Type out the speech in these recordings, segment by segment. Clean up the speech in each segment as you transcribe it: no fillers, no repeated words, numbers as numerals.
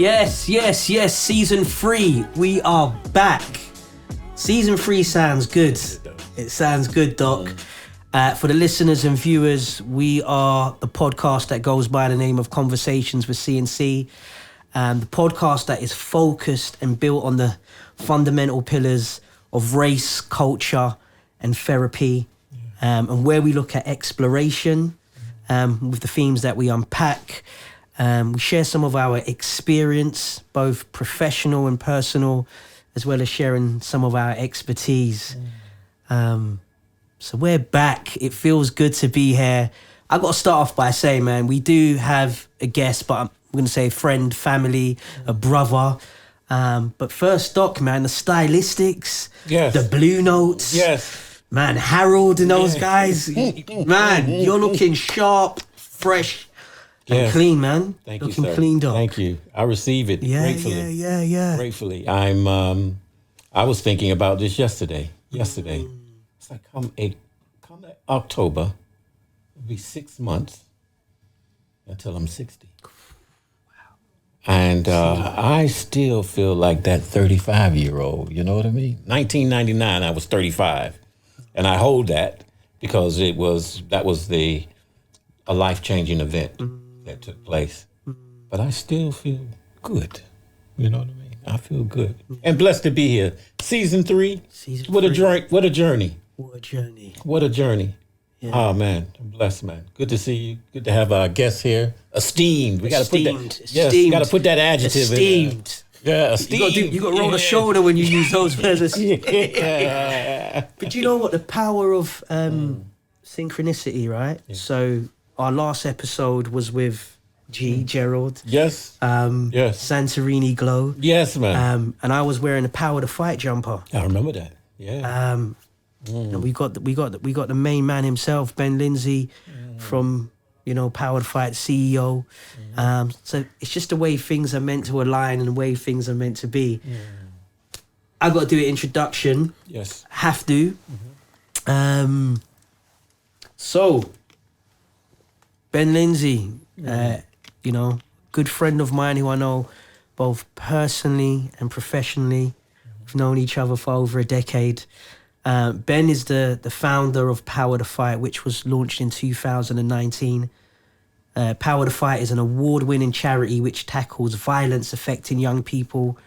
Yes. Season 3. We are back. Season 3 sounds good. It sounds good, Doc. For the listeners and viewers, we are the podcast that goes by the name of Conversations with C&C. The podcast that is focused and built on the fundamental pillars of race, culture, and therapy, and where we look at exploration with the themes that we unpack. We share some of our experience, both professional and personal, as well as sharing some of our expertise. So we're back. It feels good to be here. I got to start off by saying, man, we do have a guest, but I'm going to say friend, family, a brother. But first, Doc, man, the stylistics, the blue notes. Yes. Man, Harold and those guys. Man, you're looking sharp, fresh, and clean, man. Thank looking you, sir. Clean, Doc. Thank you. I receive it gratefully. Yeah. Gratefully. I was thinking about this yesterday. It's like come October, it'll be 6 months until I'm 60. Wow. And I still feel like that 35-year-old, you know what I mean? 1999, I was 35. And I hold that because that was a life-changing event that took place. But I still feel good, you know what I mean? I feel good. And blessed to be here. Season 3. What a journey. What a journey. Yeah. Oh, man. I'm blessed, man. Good to see you. Good to have our guests here. Esteemed. We got to put that. Yes, got to put that adjective esteemed. in there. Yeah, esteemed. You got to roll the shoulder when you use those words. Yeah. But you know what? The power of synchronicity, right? Yeah. So our last episode was with Gerald. Yes. Santorini Glow. Yes, man. And I was wearing a Power to Fight jumper. I remember that. Yeah. And we got the main man himself, Ben Lindsay, from Power to Fight CEO. So it's just the way things are meant to align and the way things are meant to be. I got to do an introduction. Yes. Have to. So Ben Lindsay, good friend of mine who I know both personally and professionally. We've known each other for over a decade. Ben is the founder of Power to Fight, which was launched in 2019. Power to Fight is an award-winning charity which tackles violence affecting young people,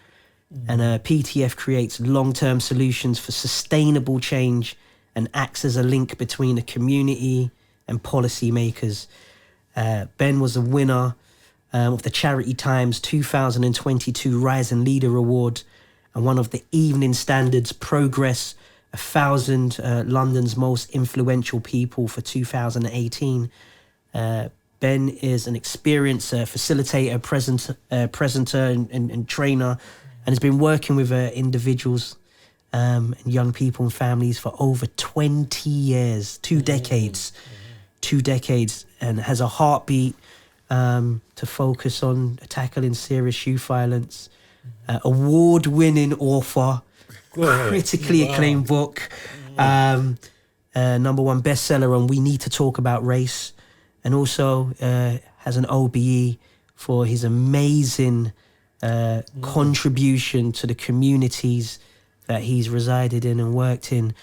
and PTF creates long-term solutions for sustainable change and acts as a link between the community and policymakers. Ben was a winner of the Charity Times 2022 Rising Leader Award and one of the Evening Standard's Progress 1,000 London's Most Influential People for 2018. Ben is an experienced facilitator, presenter and trainer, and has been working with individuals and young people and families for over 20 years, 2 decades, and has a heartbeat to focus on tackling serious youth violence. Award-winning author, critically acclaimed book, #1 bestseller on We Need to Talk About Race, and also has an OBE for his amazing contribution to the communities that he's resided in and worked in.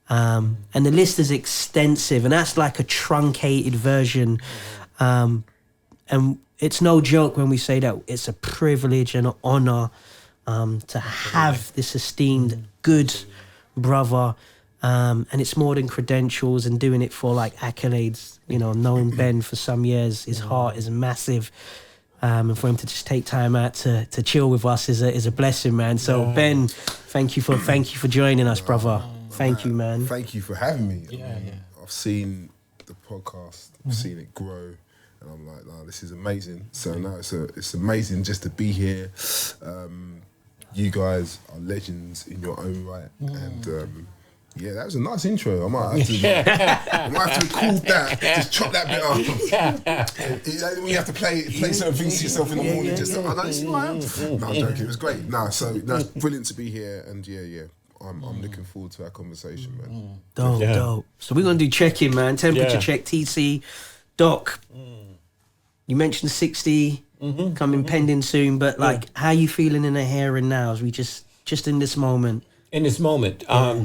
And the list is extensive, and that's like a truncated version. And it's no joke when we say that it's a privilege and an honor to have this esteemed good brother. And it's more than credentials and doing it for like accolades. Knowing Ben for some years, his heart is massive. And for him to just take time out to chill with us is a blessing, man. So Ben, thank you for joining us, brother. Thank you, man. Thank you for having me. I've seen the podcast, I've seen it grow, and I'm like, no, this is amazing. So no, it's amazing just to be here. You guys are legends in your own right, and that was a nice intro. I might have to record that, just chop that bit off. When you have to play certain things to yourself in the morning, No, I'm joking. It was great. It's brilliant to be here, and I'm looking forward to our conversation, man. Dope. So we're gonna do check-in, man. Temperature check, TC. Doc, you mentioned 60. coming pending soon. But like, how you feeling in the here and now? As we just in this moment. In this moment, let me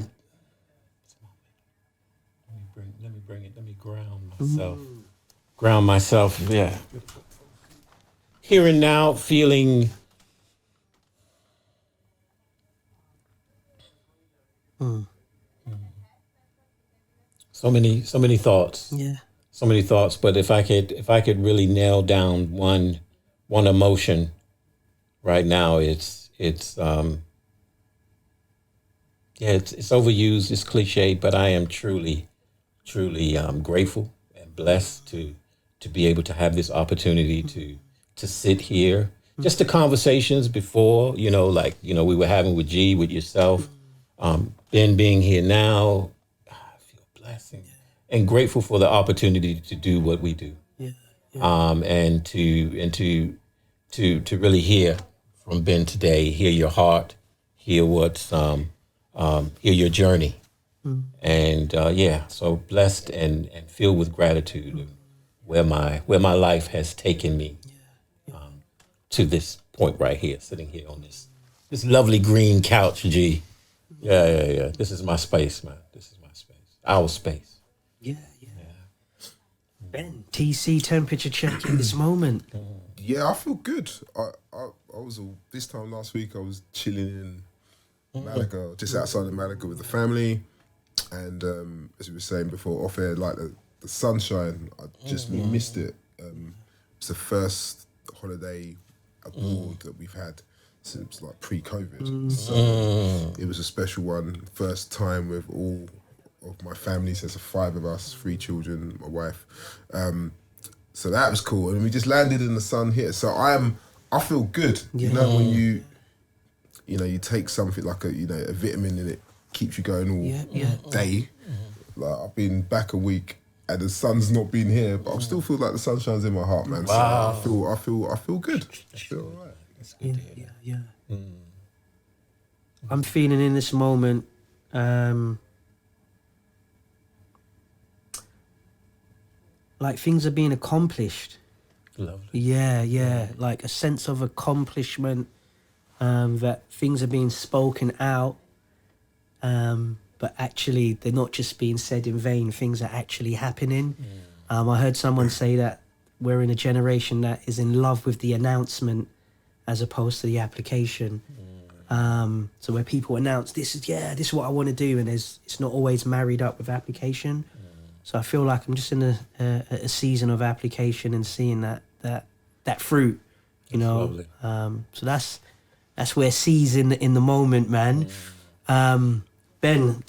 bring it. Let me ground myself. Ground myself. Yeah. Here and now, feeling. So many thoughts. Yeah. So many thoughts. But if I could really nail down one emotion right now, it's overused, it's cliched, but I am truly grateful and blessed to be able to have this opportunity to sit here. Just the conversations before, we were having with G, with yourself, Ben being here now, I feel blessed and grateful for the opportunity to do what we do. Yeah. And to really hear from Ben today, hear your heart, hear what's hear your journey. And so blessed and filled with gratitude of where my life has taken me to this point right here, sitting here on this lovely green couch, G. Yeah. This is my space, man. This is my space. Our space. Yeah. Ben, TC temperature check in this moment. Yeah, I feel good. I was this time last week. I was chilling in Malaga, just outside of Malaga with the family, and as we were saying before, off air, like the sunshine. We missed it. It's the first holiday abroad that we've had since like pre-COVID, so it was a special one. First time with all of my family, so there's 5 of us, 3 children, my wife. So that was cool, and we just landed in the sun here. So I feel good. You know, when you take something like a vitamin and it keeps you going all day. Like I've been back a week and the sun's not been here, but I still feel like the sunshine's in my heart, man. Wow. So I feel good. I feel all right. That's good to hear. Yeah. I'm feeling in this moment. Like things are being accomplished. Lovely. Yeah. Like a sense of accomplishment, that things are being spoken out, but actually they're not just being said in vain. Things are actually happening. I heard someone say that we're in a generation that is in love with the announcement as opposed to the application. So where people announce, this is what I want to do, and it's not always married up with application. So I feel like I'm just in a season of application and seeing that fruit, Lovely. So that's where C's in the moment, man. Ben,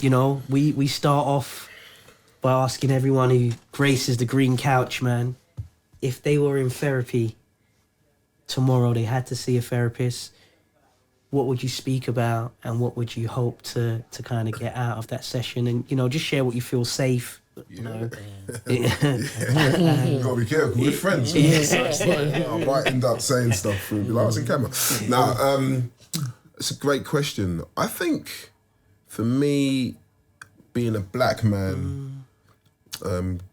we start off by asking everyone who graces the green couch, man, if they were in therapy tomorrow, they had to see a therapist, what would you speak about and what would you hope to kind of get out of that session? And, just share what you feel safe. You know, you gotta be careful. We're friends. I might end up saying stuff and be like, I was in camera. Now, it's a great question. I think for me, being a black man,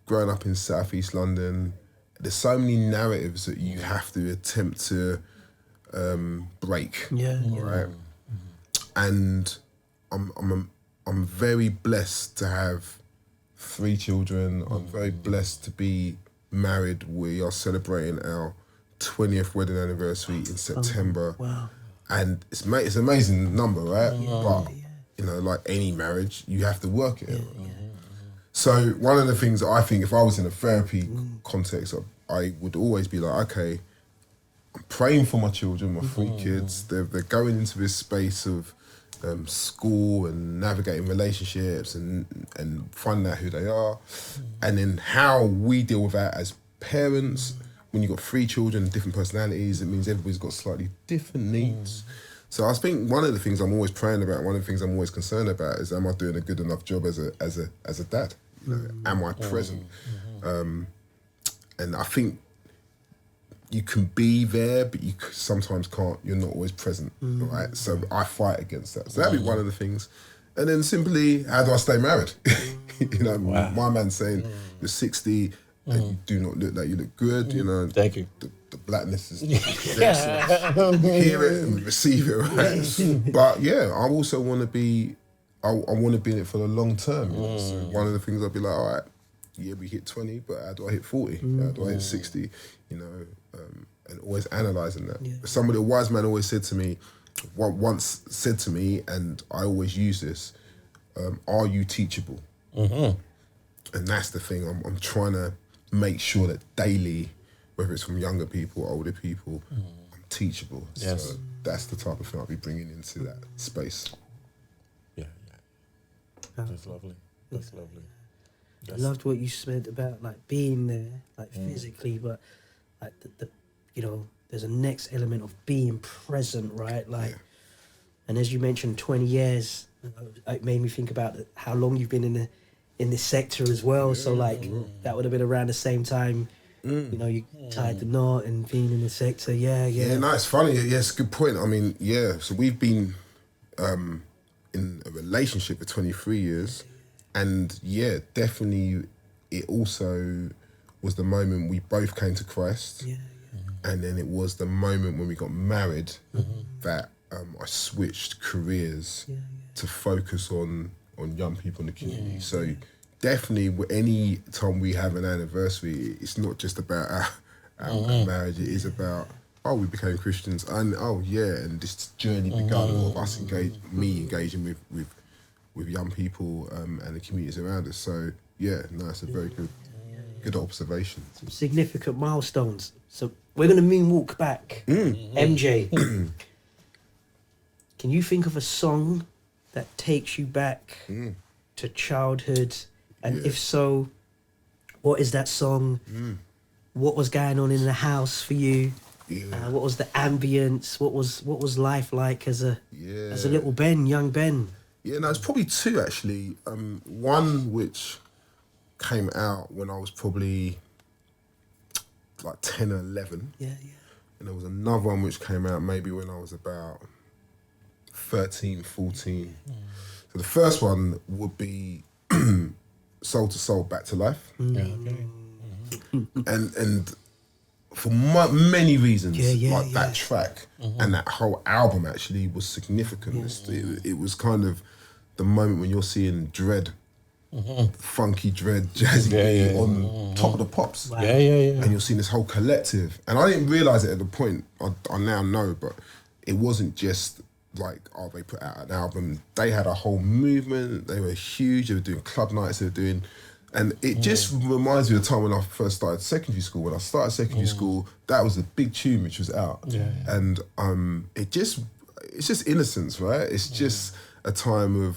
growing up in Southeast London, there's so many narratives that you have to attempt to break. Right. And I'm very blessed to have 3 children. I'm very blessed to be married. We are celebrating our 20th wedding anniversary in September. Wow. And it's an amazing number, right? But, like any marriage, you have to work it. So one of the things that I think, if I was in a therapy context, I would always be like, okay, I'm praying for my children, my 3 kids. They're going into this space of school and navigating relationships and finding out who they are, and then how we deal with that as parents. When you've got 3 children and different personalities, it means everybody's got slightly different needs. So I think one of the things I'm always praying about, one of the things I'm always concerned about, is am I doing a good enough job as a dad? Am I present? And I think you can be there, but you sometimes can't. You're not always present, right? So I fight against that. So that'd be one of the things. And then simply, how do I stay married? My man saying you're 60 and you do not look like you look good. Thank you. the blackness is there, so we hear it and we receive it, right? But yeah, I also want to be, I want to be in it for the long term. You know? So one of the things I'll be like, all right, yeah, we hit 20, but how do I hit 40? How do I hit 60? You know, and always analysing that. Yeah. Somebody, a wise man always said to me, once said to me, and I always use this, are you teachable? And that's the thing, I'm trying to make sure that daily, whether it's from younger people, older people, I'm teachable. Yes. So that's the type of thing I'll be bringing into that space. Yeah. That's lovely. That's lovely. I loved what you said about like being there, like physically, but like the you know, there's a next element of being present, right? Like, and as you mentioned, 20 years, it made me think about how long you've been in this sector as well. So like that would have been around the same time, you know, you tied the knot and being in the sector. Yeah. No, it's funny. Yes, good point. I mean, yeah. So we've been in a relationship for 23 years. And yeah, definitely it also was the moment we both came to Christ. And then it was the moment when we got married that I switched careers to focus on young people in the community. So definitely any time we have an anniversary, it's not just about our marriage, it is about, oh, we became Christians, and and this journey began of us engaging with young people and the communities around us. So yeah, no, it's a very good observation. Some significant milestones. So we're going to moonwalk back. MJ, can you think of a song that takes you back to childhood? And if so, what is that song? What was going on in the house for you? What was the ambience? What was life like as a little young Ben? Yeah, no, it's probably two actually. One which came out when I was probably like 10 or 11. And there was another one which came out maybe when I was about 13, 14. So the first one would be Soul to Soul, Back to Life. And for many reasons, that track and that whole album actually was significant. It was kind of the moment when you're seeing dread, funky dread, jazzy beat on top of the pops. And you're seeing this whole collective. And I didn't realise it at the point, I now know, but it wasn't just like, oh, they put out an album. They had a whole movement. They were huge. They were doing club nights. They were doing... And it just reminds me of the time when I first started secondary school. When I started secondary school, that was a big tune which was out. And it's just innocence, right? It's just a time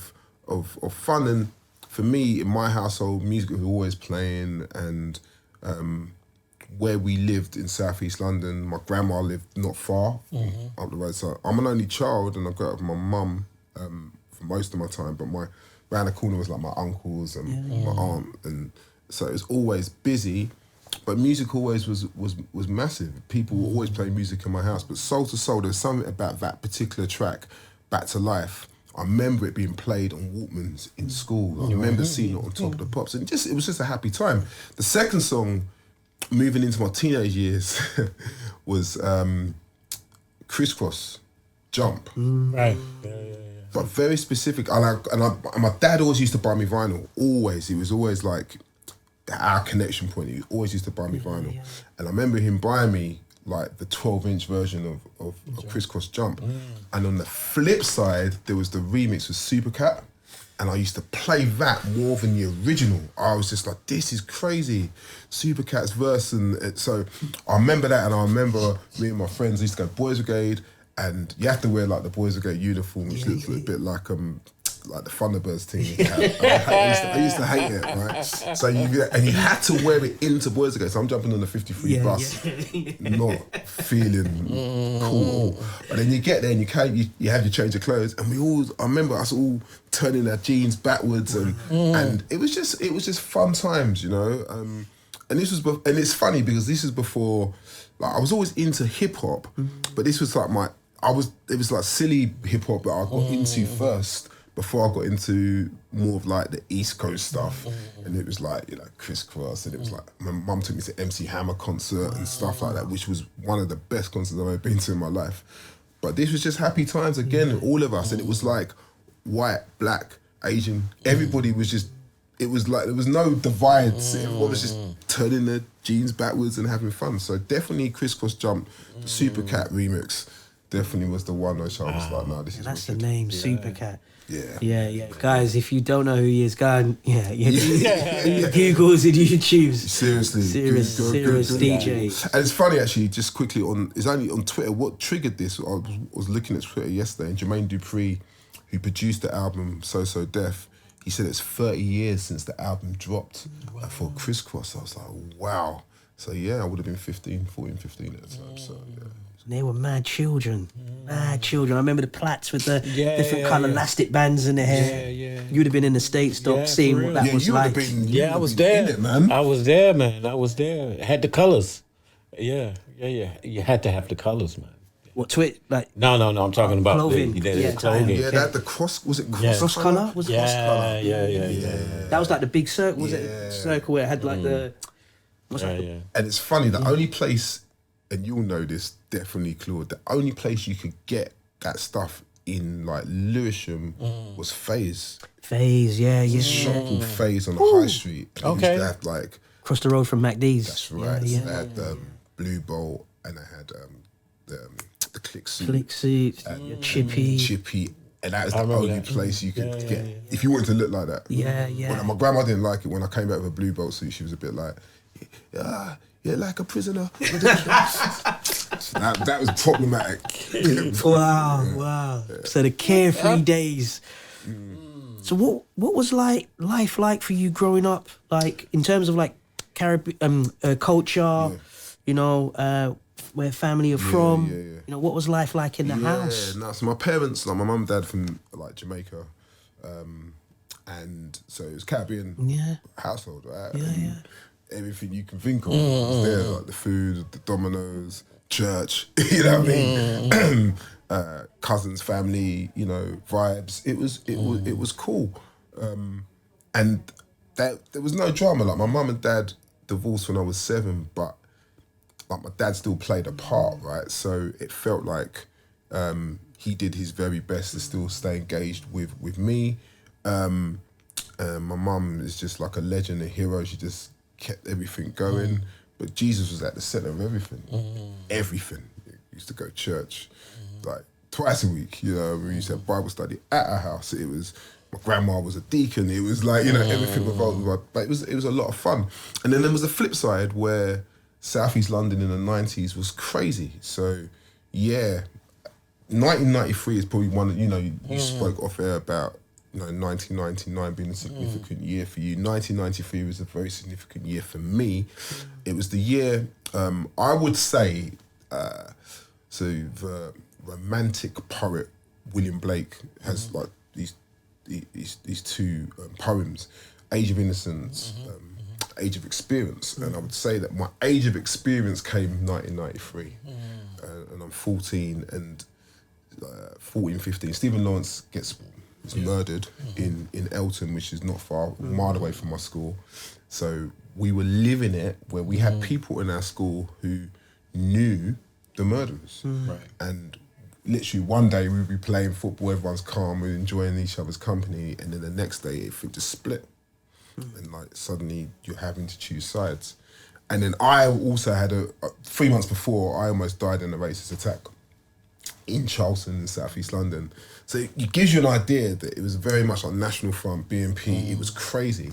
of fun. And for me, in my household, music was always playing. And where we lived in Southeast London, my grandma lived not far up the road. So I'm an only child, and I grew up with my mum for most of my time. But round the corner was like my uncles and my aunt, and so it was always busy. But music always was massive. People were always playing music in my house. But Soul to Soul, there's something about that particular track, Back to Life. I remember it being played on Walkmans in school. I remember seeing it on Top of the Pops, and it was just a happy time. The second song, moving into my teenage years, was Crisscross, Jump. Right. But very specific. And my dad always used to buy me vinyl. Always. He was always like our connection point. He always used to buy me vinyl. And I remember him buying me like the 12-inch version of Crisscross Jump. And on the flip side, there was the remix with Supercat. And I used to play that more than the original. I was just like, this is crazy. Supercat's verse. And so I remember that, and I remember me and my friends used to go Boys Brigade, and you have to wear like the Boys Brigade uniform, which looks a bit like the Thunderbirds team. I used to hate it, right? So you had to wear it into Boys Brigade. So I'm jumping on the 53 bus, not feeling cool. But then you get there and you have your change of clothes, and I remember us all turning our jeans backwards, and it was just fun times, you know. And it's funny because this is before, like, I was always into hip hop, but this was like it was like silly hip hop that I got into first before I got into more of like the East Coast stuff, and it was like, you know, Crisscross, and it was like, my mum took me to MC Hammer concert and stuff like that, which was one of the best concerts I've ever been to in my life. But this was just happy times again, all of us, and it was like white, black, Asian, everybody was just, it was like, there was no divides, everyone was just turning their jeans backwards and having fun. So definitely Crisscross Jump, the Super Cat remix, definitely was the one which I was like, no, this is That's the wicked. name, Super Cat. Yeah. Guys, if you don't know who he is, go and Googles and YouTubes. Seriously. Serious DJ. And it's funny actually, just quickly it's only on Twitter, what triggered this, I was looking at Twitter yesterday, and Jermaine Dupri, who produced the album So Def, he said it's 30 years since the album dropped for Crisscross. I was like, wow. So yeah, I would have been 14, 15 at the time, so yeah. They were mad children. Mad children. I remember the plats with the different colour elastic bands in their hair. You'd have been in the States, Doc, seeing what that was you like. Would have been, I was there. In it, man. I was there, man. I was there. It had the colours. Yeah. You had to have the colours, man. What, like? No. I'm talking about clothing. the clothing. Yeah, that the cross, was it cross colour? Was it cross colour? Yeah. That was like the big circle, was it? Circle where it had like the... And it's funny, the only place, and you'll know this, definitely, Claude, the only place you could get that stuff in like Lewisham was Faze. Faze, yeah. Shop called Faze on the High Street. And Okay. Used to have like... Across the road from MacD's. That's right. Yeah. I had Blue Bolt, and I had the Click Suit. Click Suit, Chippy. And that was the only place you could get, if you wanted to look like that. Yeah. When my grandma didn't like it, when I came out with a Blue Bolt suit, she was a bit like, you're like a prisoner. So that was problematic. Wow. So the carefree days. So what was life like for you growing up? Like in terms of like Caribbean culture, you know, where family are from. You know, what was life like in the house? No, so my parents, like my mum and dad from like Jamaica, and so it was Caribbean household, right? And everything you can think of was there, like the food, the dominoes, church, you know what I mean? Cousins, family, you know, vibes. It was cool, and there was no drama. Like my mum and dad divorced when I was 7, but like my dad still played a part, right? So it felt like he did his very best to still stay engaged with me. My mum is just like a legend, a hero. She just kept everything going. But Jesus was at the center of everything. Everything. We used to go to church like twice a week. You know, we used to have Bible study at our house. It was, my grandma was a deacon. It was like, you know, everything revolved around. But it was a lot of fun. And then there was the flip side where South East London in the 90s was crazy. So, yeah, 1993 is probably one that, you know, you spoke off air about, you know, 1999 being a significant year for you. 1993 was a very significant year for me. It was the year, I would say, so the romantic poet William Blake has like these two poems, Age of Innocence, Age of Experience, and I would say that my age of experience came 1993, and I'm 14 and 15. Stephen Lawrence gets murdered in Elton, which is not far, a mile away from my school. So we were living it where we had people in our school who knew the murderers, and literally one day we would be playing football, everyone's calm, we're enjoying each other's company, and then the next day it just split. And like suddenly you're having to choose sides. And then I also had 3 months before, I almost died in a racist attack in Charlton in South East London. So it gives you an idea that it was very much like National Front, BNP, it was crazy.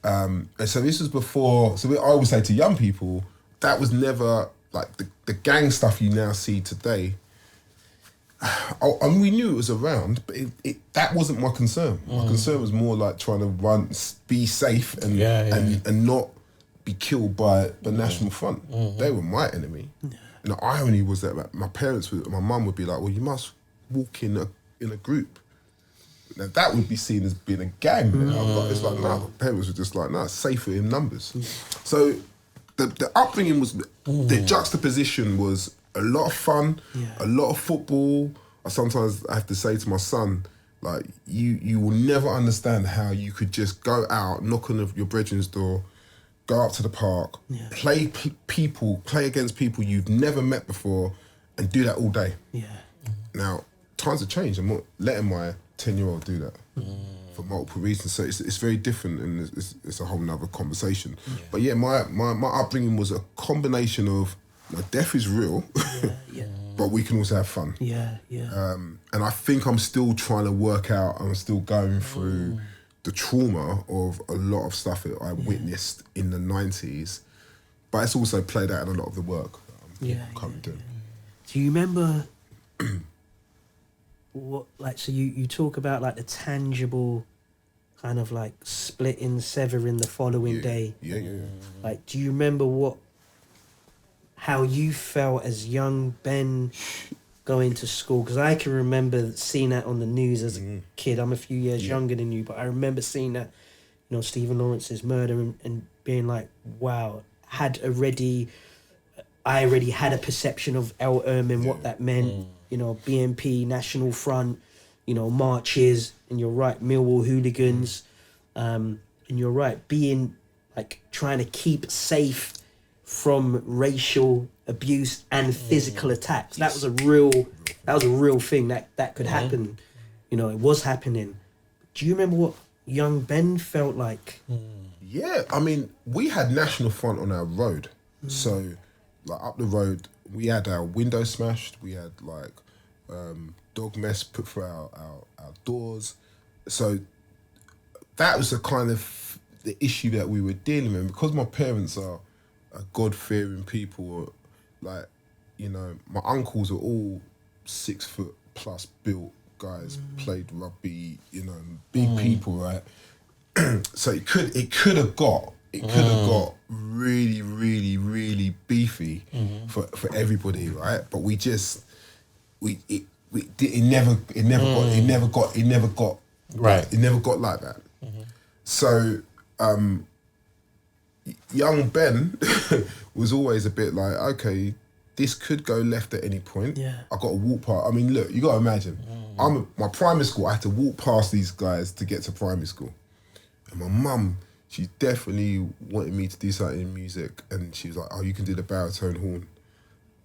And so this was before, so I always say to young people, that was never like the gang stuff you now see today. I mean, we knew it was around, but that wasn't my concern. My concern was more like trying to be safe and not be killed by the National Front. They were my enemy. And the irony was that my parents, my mum would be like, well, you must walk in a group. Now that would be seen as being a gang. It's like, no, my parents were just like, no, it's safer in numbers. So the upbringing was, the juxtaposition was a lot of fun, a lot of football. Sometimes I have to say to my son, Like you will never understand how you could just go out, knock on your brethren's door, go up to the park, play against people you've never met before, and do that all day. Yeah. Now, times have changed. I'm not letting my 10-year-old do that for multiple reasons. So it's very different, and it's a whole nother conversation. Yeah. But yeah, my upbringing was a combination of, death is real, but we can also have fun. Yeah. And I think I'm still trying to work out, I'm still going through the trauma of a lot of stuff that I witnessed in the 90s, but it's also played out in a lot of the work that I'm currently doing. Do you remember what, like, so you talk about like the tangible kind of like splitting, severing the following day. Yeah. Like, do you remember how you felt as young Ben going to school? Because I can remember seeing that on the news as a kid. I'm a few years younger than you, but I remember seeing that, Stephen Lawrence's murder and being like, wow, I already had a perception of El Ermin, what that meant, BNP, National Front, marches, and you're right, Millwall hooligans, and you're right, being like trying to keep safe from racial abuse and physical attacks. That was a real thing that could happen. It was happening. Do you remember what young Ben felt like? Yeah, I mean, we had National Front on our road. So, like, up the road, we had our windows smashed. We had, like, dog mess put through our doors. So, that was the kind of the issue that we were dealing with. Because my parents are God-fearing people, like, my uncles are all 6 foot plus built guys, played rugby, big people, right? So it could have got really, really, really beefy for everybody, right? But it never got like that. So young Ben was always a bit like, okay, this could go left at any point. Yeah. I got to walk past. I mean, look, you got to imagine. My primary school, I had to walk past these guys to get to primary school. And my mum, she definitely wanted me to do something in music, and she was like, oh, you can do the baritone horn.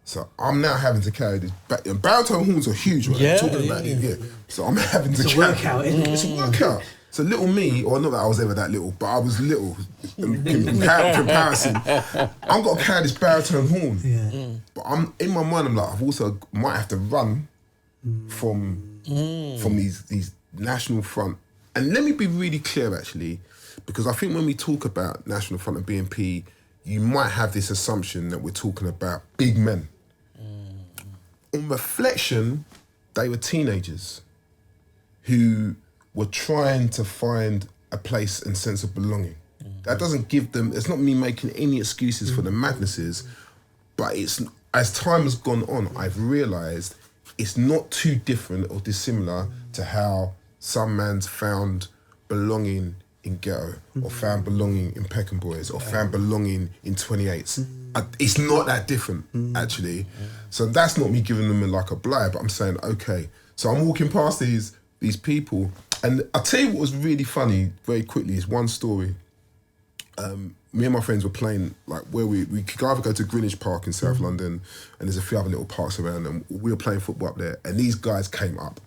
So I'm now having to carry this. And baritone horns are huge, right? Yeah, Talking about it. So I'm having to It's a carry. workout, isn't it? It's a workout. So little me, or not that I was ever that little, but I was little in comparison. I've got to carry this baritone horn. Yeah. But I'm in my mind, I'm like, I've also might have to run from these National Front. And let me be really clear, actually, because I think when we talk about National Front and BNP, you might have this assumption that we're talking about big men. On reflection, they were teenagers who were trying to find a place and sense of belonging. That doesn't give them, it's not me making any excuses for the madnesses, but it's, as time has gone on, I've realised it's not too different or dissimilar to how some man's found belonging in Ghetto, or found belonging in Peckham Boys, or found belonging in 28s. It's not that different, actually. So that's not me giving them like a blight, but I'm saying, okay. So I'm walking past these people, and I'll tell you what was really funny, very quickly, is one story. Me and my friends were playing, like, where we could either go to Greenwich Park in South London, and there's a few other little parks around, and we were playing football up there, and these guys came up.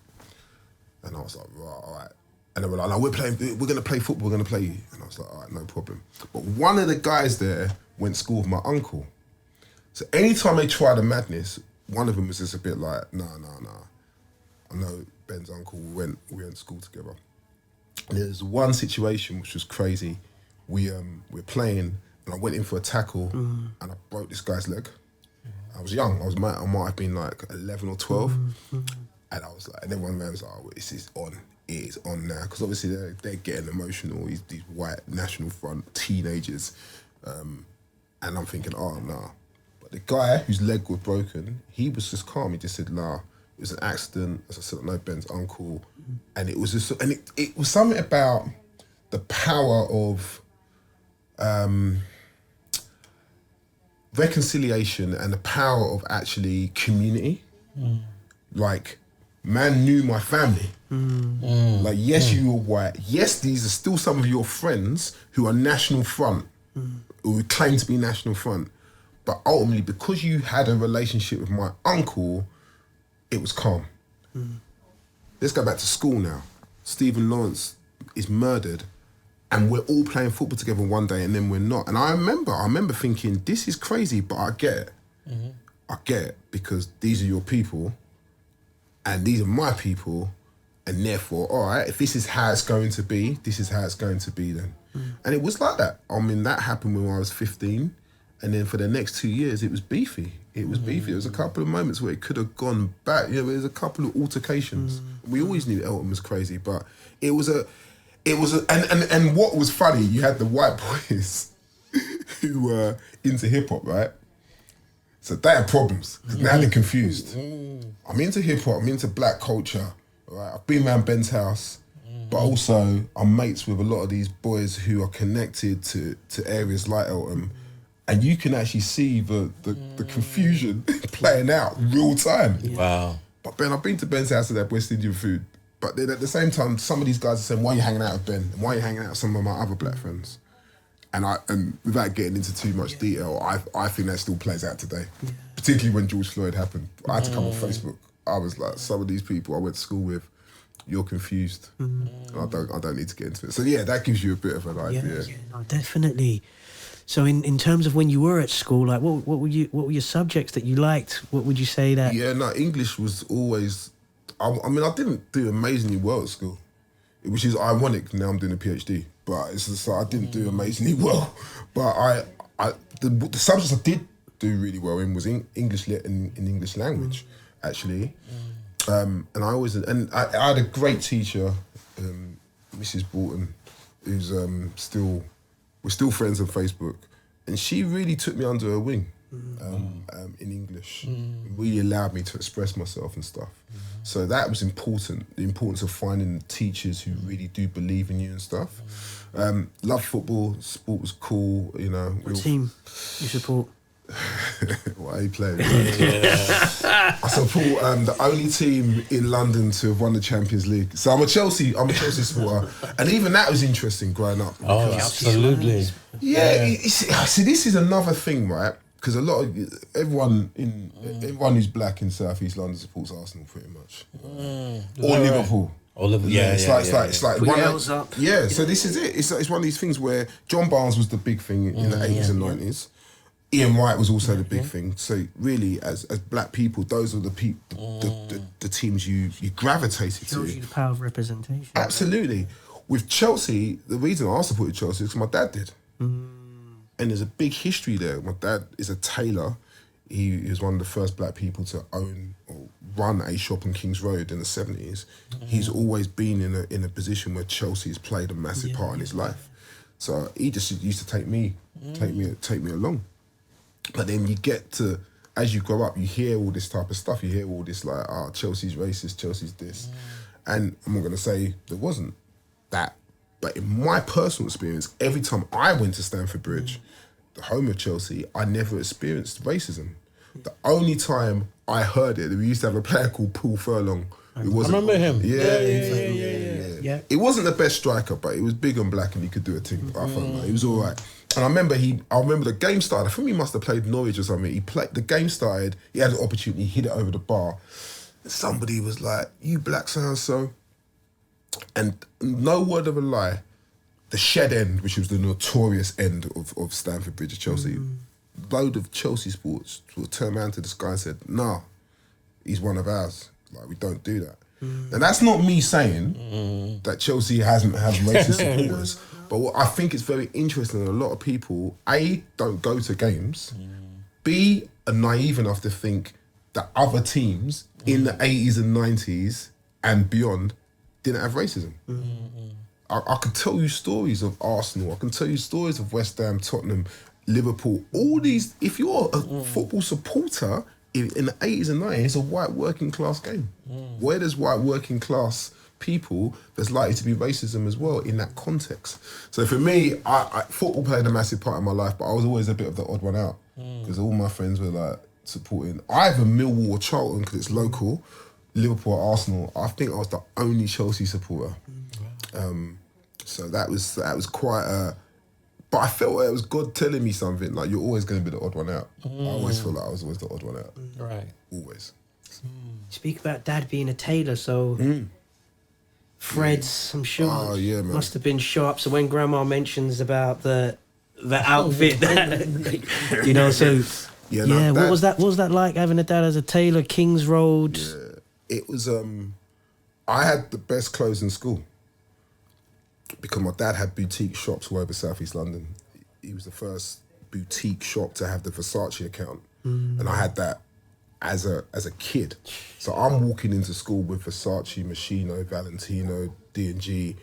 And I was like, right, all right. And they were like, no, we're going to play football, we're going to play you. And I was like, all right, no problem. But one of the guys there went to school with my uncle. So anytime they tried a madness, one of them was just a bit like, nah. I know Ben's uncle, we went to school together. And there's one situation which was crazy. We're playing, and I went in for a tackle, and I broke this guy's leg. I was young. I might have been like 11 or 12. And I was like, and everyone was like, oh, this is on. It is on now. Because obviously they're getting emotional, these white National Front teenagers. And I'm thinking, oh, nah. But the guy whose leg was broken, he was just calm. He just said, nah, it was an accident. As I said, I know Ben's uncle. And it was just, and it was something about the power of reconciliation and the power of actually community. Like, man knew my family. Like, yes, you were white. Yes, these are still some of your friends who are National Front, who claim to be National Front. But ultimately, because you had a relationship with my uncle, it was calm. Let's go back to school now. Stephen Lawrence is murdered, and we're all playing football together one day, and then we're not. And I remember thinking, this is crazy, but I get it. I get it, because these are your people, and these are my people, and therefore, all right, if this is how it's going to be, this is how it's going to be then. And it was like that. I mean, that happened when I was 15, and then for the next 2 years, it was beefy. It was beefy. There was a couple of moments where it could have gone back. You know, there was a couple of altercations. We always knew Elton was crazy, but it was and what was funny, you had the white boys who were into hip hop, right? So they had problems, because now they're confused. I'm into hip hop, I'm into black culture, right? I've been around Ben's house, but also I'm mates with a lot of these boys who are connected to areas like Eltham. And you can actually see the confusion playing out real time. Wow. But Ben, I've been to Ben's house and had West Indian food. But then at the same time, some of these guys are saying, why are you hanging out with Ben? And why are you hanging out with some of my other black friends? And without getting into too much detail, I think that still plays out today. Particularly when George Floyd happened. I had to come on Facebook. I was like, some of these people I went to school with, you're confused. And I don't need to get into it. So yeah, that gives you a bit of an idea. Yeah, no, definitely. So in terms of when you were at school, like what were your subjects that you liked? What would you say that? Yeah, no, English was always. I mean, I didn't do amazingly well at school, which is ironic. Now I'm doing a PhD, but it's just like I didn't do amazingly well. But the subjects I did do really well in was English lit and in English language, actually. And I had a great teacher, Mrs. Broughton, who's we're still friends on Facebook, and she really took me under her wing in English. Really allowed me to express myself and stuff. So that was important, the importance of finding teachers who really do believe in you and stuff. Love football, sport was cool, you know. What team you support? What are you playing? I support the only team in London to have won the Champions League. So I'm a Chelsea supporter, and even that was interesting growing up. Oh, absolutely. Yeah. See, this is another thing, right? Because everyone who's black in South East London supports Arsenal pretty much, or Liverpool. It's like Put one your L's up. Yeah, so this is it. It's one of these things where John Barnes was the big thing in the 80s and 90s. Ian Wright was also the big thing. So really, as black people, those are the teams you gravitated to. Shows you the power of representation. Absolutely. Right? With Chelsea, the reason I supported Chelsea is because my dad did. And there's a big history there. My dad is a tailor. He was one of the first black people to own or run a shop on King's Road in the 70s. He's always been in a position where Chelsea has played a massive part in his life. So he just used to take me along. But then you get to, as you grow up, you hear all this type of stuff. You hear all this like, Chelsea's racist, Chelsea's this. And I'm not going to say there wasn't that. But in my personal experience, every time I went to Stamford Bridge, the home of Chelsea, I never experienced racism. The only time I heard it, we used to have a player called Paul Furlong. I remember him. Yeah. It wasn't the best striker, but he was big and black and he could do a thing. I felt like he was all right. And I remember the game started. I think he must have played Norwich or something. The game started, he had an opportunity, he hit it over the bar. Somebody was like, "You black so-and-so." And no word of a lie, the shed end, which was the notorious end of Stamford Bridge of Chelsea, load of Chelsea sports will turn around to this guy and said, "No, he's one of ours. Like, we don't do that." And that's not me saying that Chelsea has racist supporters, but what I think is very interesting, a lot of people, A, don't go to games, B, are naive enough to think that other teams in the 80s and 90s and beyond didn't have racism. I could tell you stories of Arsenal, I can tell you stories of West Ham, Tottenham, Liverpool, all these. If you're a football supporter in the 80s and 90s, it's a white working class game. Where there's white working class people, there's likely to be racism as well in that context. So for me, football played a massive part in my life, but I was always a bit of the odd one out because all my friends were like supporting either Millwall or Charlton because it's local, Liverpool, Arsenal. I think I was the only Chelsea supporter. So that was quite a. But I felt it was God telling me something, like, you're always going to be the odd one out. I always feel like I was always the odd one out. Right. Always. Speak about Dad being a tailor, so Fred's, I'm sure, man. must have been sharp. So when Grandma mentions about the outfit, that, you know, so what was that like, having a dad as a tailor, Kings Road? Yeah, it was. I had the best clothes in school because my dad had boutique shops all over South East London. He was the first boutique shop to have the Versace account, and I had that as a kid. So I'm walking into school with Versace, Moschino, Valentino, D&G,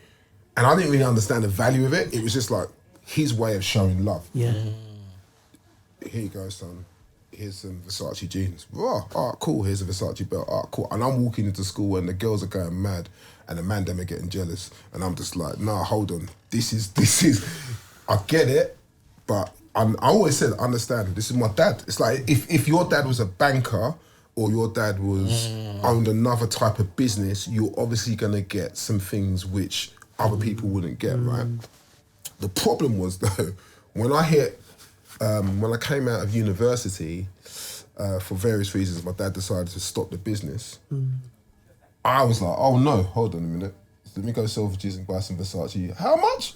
and I didn't really understand the value of it. It was just like his way of showing love. Yeah. Here you go, son. Here's some Versace jeans. Oh, all right, cool. Here's a Versace belt. All right, cool. And I'm walking into school and the girls are going mad and the man them are getting jealous. And I'm just like, nah, hold on. This is, I get it, but I always said, understand, this is my dad. It's like, if your dad was a banker or your dad was owned another type of business, you're obviously going to get some things which other people wouldn't get, right? The problem was, though, when I came out of university, for various reasons, my dad decided to stop the business. I was like, oh no, hold on a minute. Let me go Selfridges and buy some Versace. How much?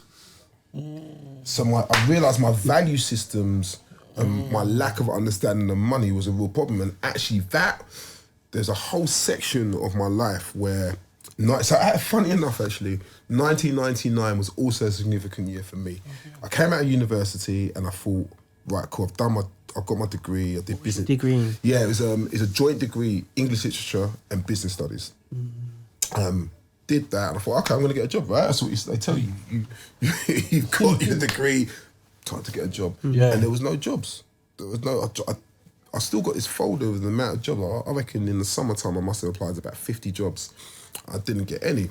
So I realised my value systems and my lack of understanding of money was a real problem. And actually there's a whole section of my life where, funny enough actually, 1999 was also a significant year for me. I came out of university and I thought, right, cool, I've got my degree, I did business. Degree? Yeah, it was a joint degree, English literature and business studies. Did that and I thought, okay, I'm gonna get a job, right? That's what they tell you. You've got your degree, time to get a job. And there was no jobs. There was no, I still got this folder with the amount of jobs. I reckon in the summertime I must have applied to about 50 jobs. I didn't get any.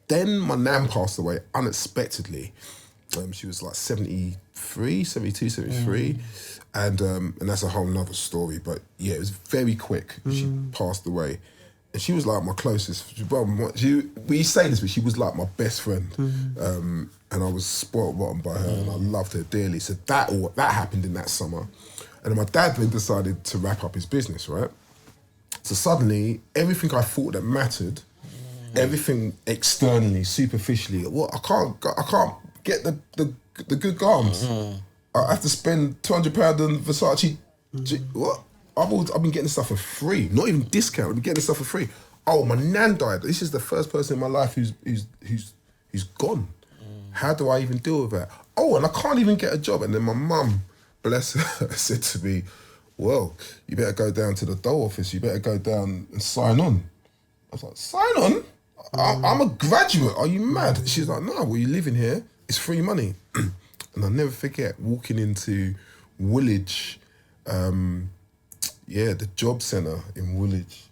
Then my nan passed away unexpectedly. She was like 72, 73. And that's a whole nother story. But yeah, it was very quick. She passed away. And she was like my closest. We say this, but she was like my best friend. And I was spoiled rotten by her and I loved her dearly. So that happened in that summer. And then my dad then decided to wrap up his business, right? So suddenly, everything I thought that mattered, everything externally, superficially, I can't get the good garms. I have to spend £200 on Versace. What? I've been getting stuff for free, not even discount. I've been getting stuff for free. Oh, my nan died. This is the first person in my life who's gone. How do I even deal with that? Oh, and I can't even get a job. And then my mum, bless her, said to me, well, you better go down to the Dole office. You better go down and sign on. I was like, sign on? I'm a graduate. Are you mad? She's like, no, well, you're living here. It's free money. And I'll never forget walking into Woolwich, the job centre in Woolwich.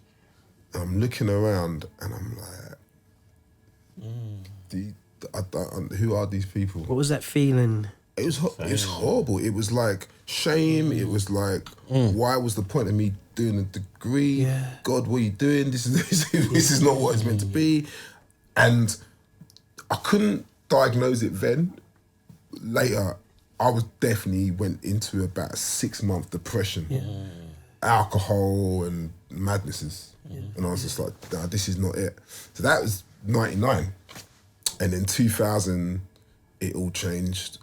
And I'm looking around and I'm like, who are these people? What was that feeling? It was horrible. It was like shame. It was like, why was the point of me doing a degree? Yeah. God, what are you doing? This is not what it's meant to be. And I couldn't diagnose it then. Later, I definitely went into about a 6-month depression. Alcohol and madnesses. And I was just like, nah, this is not it. So that was 99. And then 2000, it all changed.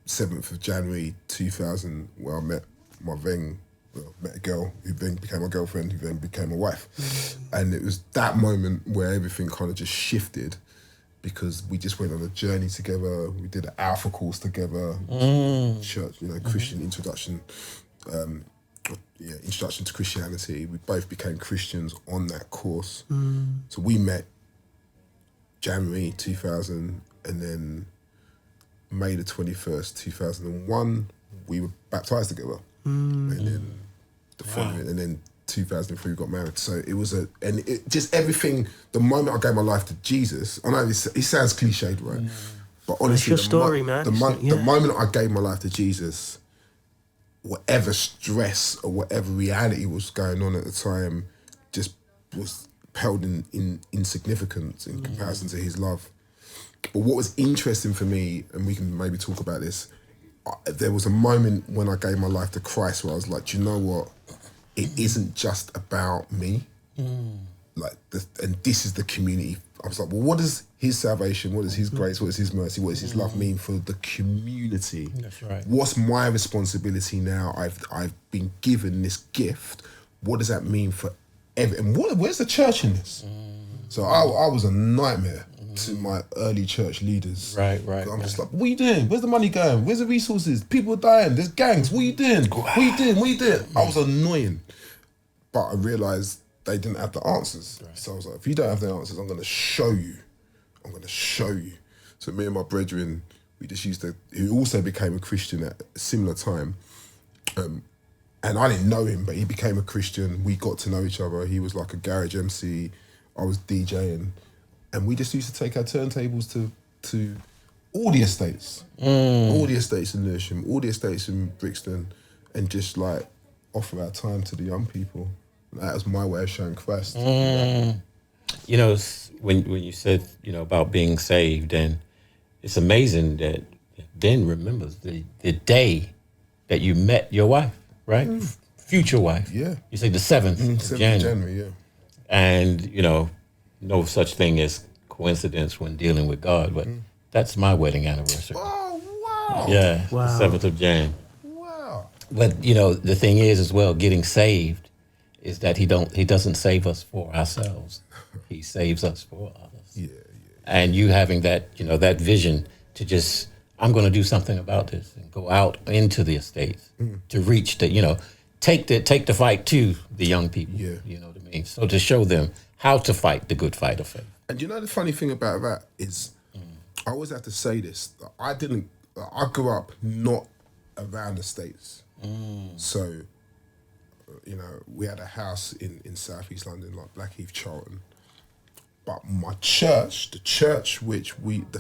7th of January 2000, where I met a girl who then became my girlfriend, who then became my wife. And it was that moment where everything kind of just shifted because we just went on a journey together. We did an Alpha course together, church, Christian introduction, introduction to Christianity. We both became Christians on that course. So we met January 2000, and then May the 21st, 2001, we were baptized together. And then the following, and then 2003 we got married. So it was just everything, the moment I gave my life to Jesus, I know it sounds cliched, right? But honestly, it's your story, man. The moment I gave my life to Jesus, whatever stress or whatever reality was going on at the time just was held in insignificance in comparison to his love. But what was interesting for me, and we can maybe talk about this, there was a moment when I gave my life to Christ where I was like, do you know what? It isn't just about me. Like, and this is the community. I was like, well, what is his salvation? What is his grace? What is his mercy? What does his love mean for the community? That's right. What's my responsibility now? I've been given this gift. What does that mean for everyone? Where's the church in this? So I was a nightmare to my early church leaders. Right. I'm just like, what are you doing? Where's the money going? Where's the resources? People are dying. There's gangs. What are you doing? What are you doing? What are you doing? I was annoying. But I realised they didn't have the answers. Right. So I was like, if you don't have the answers, I'm going to show you. I'm going to show you. So me and my brethren, we just used to, who also became a Christian at a similar time. And I didn't know him, but he became a Christian. We got to know each other. He was like a garage MC. I was DJing. And we just used to take our turntables to all the estates. All the estates in Lewisham, all the estates in Brixton, and just like offer our time to the young people. That was my way of showing Christ. You know, when you said, you know, about being saved, and it's amazing that Ben remembers the day that you met your wife, right? Future wife. Yeah. You say the 7th of 7th of January. January, yeah. And, you know, no such thing as coincidence when dealing with God, but that's my wedding anniversary. Oh, wow. Yeah, Wow. the 7th of Jan. Wow. But, you know, the thing is as well, getting saved is that he doesn't save us for ourselves. He saves us for others. Yeah. And you having that, you know, that vision to just, I'm going to do something about this and go out into the estates to reach the, you know, take the fight to the young people. Yeah. You know what I mean? So to show them how to fight the good fight of faith. And you know the funny thing about that is, I always have to say this, I grew up not around the States. So, you know, we had a house in South East London, like Blackheath, Charlton. But my church, the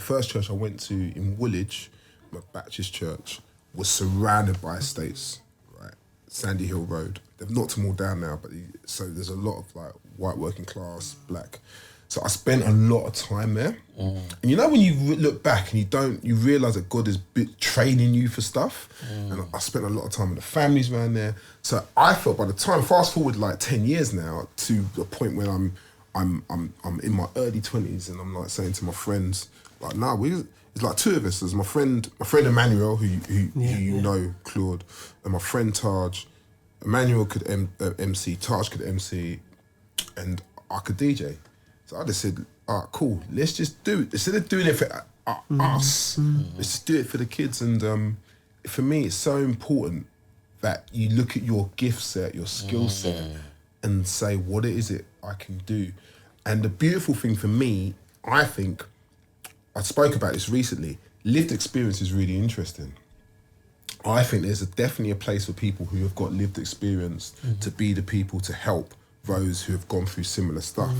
first church I went to in Woolwich, my Baptist church, was surrounded by estates, right? Sandy Hill Road. They've knocked them all down now, but so there's a lot of like white working class, black. So I spent a lot of time there. And you know when you look back and you realise that God is training you for stuff. And I spent a lot of time with the families around there. So I felt by the time, fast forward like 10 years now to the point where I'm in my early 20s and I'm like saying to my friends, like, nah, it's like two of us. There's my friend Emmanuel, who you know, Claude, and my friend Taj. Emmanuel could MC, Taj could MC, and I could DJ. So I just said, all right, cool, let's just do it. Instead of doing it for us, let's just do it for the kids. And for me, it's so important that you look at your gift set, your skill set, and say, what is it I can do? And the beautiful thing for me, I think, I spoke about this recently, lived experience is really interesting. I think there's definitely a place for people who have got lived experience to be the people to help those who have gone through similar stuff.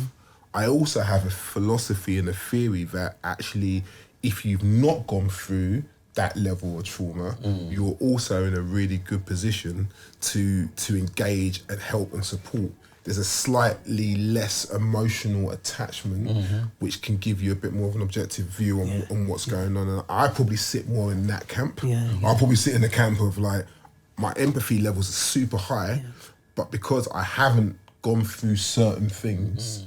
I also have a philosophy and a theory that actually, if you've not gone through that level of trauma, you're also in a really good position to engage and help and support. There's a slightly less emotional attachment, which can give you a bit more of an objective view on what's going on. And I probably sit more in that camp. I'll probably sit in the camp of like, my empathy levels are super high, but because I haven't gone through certain things,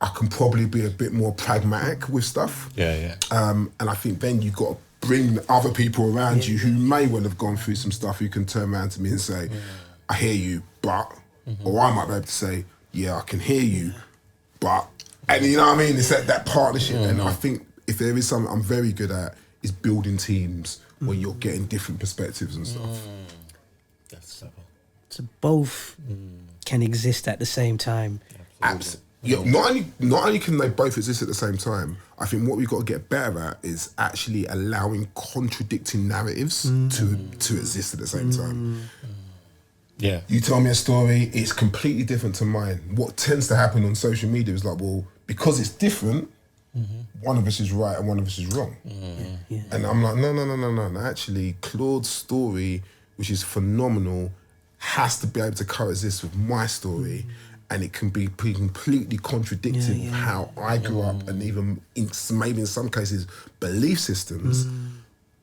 I can probably be a bit more pragmatic with stuff. And I think then you've got to bring other people around you who may well have gone through some stuff who can turn around to me and say, I hear you, but... Or I might be able to say, yeah, I can hear you, but... And you know what I mean? It's that partnership. And I think if there is something I'm very good at, is building teams where you're getting different perspectives and stuff. That's so. So both can exist at the same time. Absolutely. Yeah, not only can they both exist at the same time, I think what we've got to get better at is actually allowing contradicting narratives to exist at the same time. Yeah. You tell me a story, it's completely different to mine. What tends to happen on social media is like, well, because it's different, one of us is right and one of us is wrong. And I'm like, no. Actually, Claude's story, which is phenomenal, has to be able to coexist with my story. and it can be completely contradicting how I grew up, and even maybe in some cases belief systems.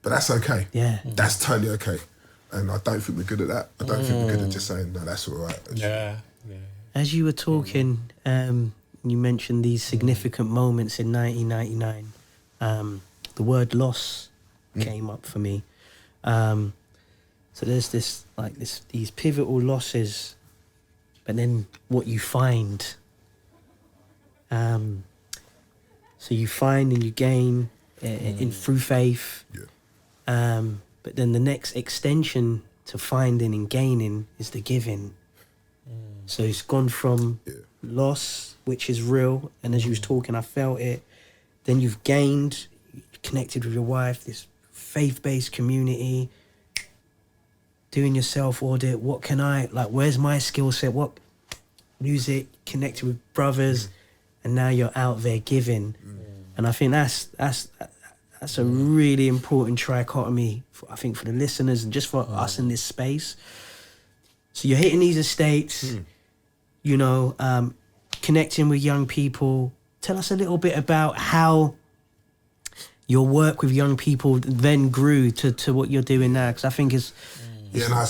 But that's okay. Yeah. That's totally okay. And I don't think we're good at that. I don't think we're good at just saying, no, that's all right. Yeah. As you were talking, you mentioned these significant moments in 1999. The word loss came up for me. So there's these pivotal losses, but then what you find. So you find and you gain through faith. Yeah. But then the next extension to finding and gaining is the giving. So it's gone from loss, which is real, and as you was talking, I felt it. Then you've gained, connected with your wife, this faith-based community, doing your self-audit. What can where's my skill set? What music, connected with brothers, and now you're out there giving. And I think that's a really important trichotomy, I think, for the listeners and just for us in this space. So you're hitting these estates, connecting with young people. Tell us a little bit about how your work with young people then grew to what you're doing now, because I think it's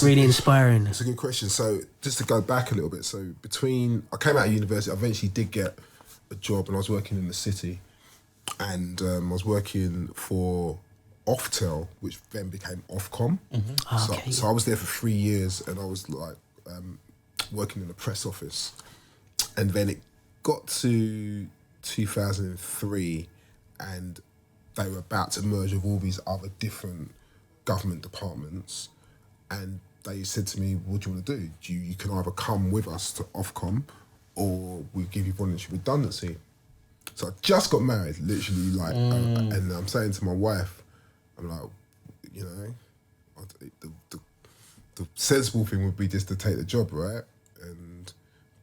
really inspiring. It's a good question. So just to go back a little bit, so I came out of university, I eventually did get a job, and I was working in the city, and I was working for Oftel, which then became Ofcom. So I was there for 3 years, and I was working in the press office, and then it got to 2003, and they were about to merge with all these other different government departments, and they said to me, what do you want to do? You can either come with us to Ofcom, or we give you voluntary redundancy. So I just got married, literally, and I'm saying to my wife, I'm like, the sensible thing would be just to take the job, right?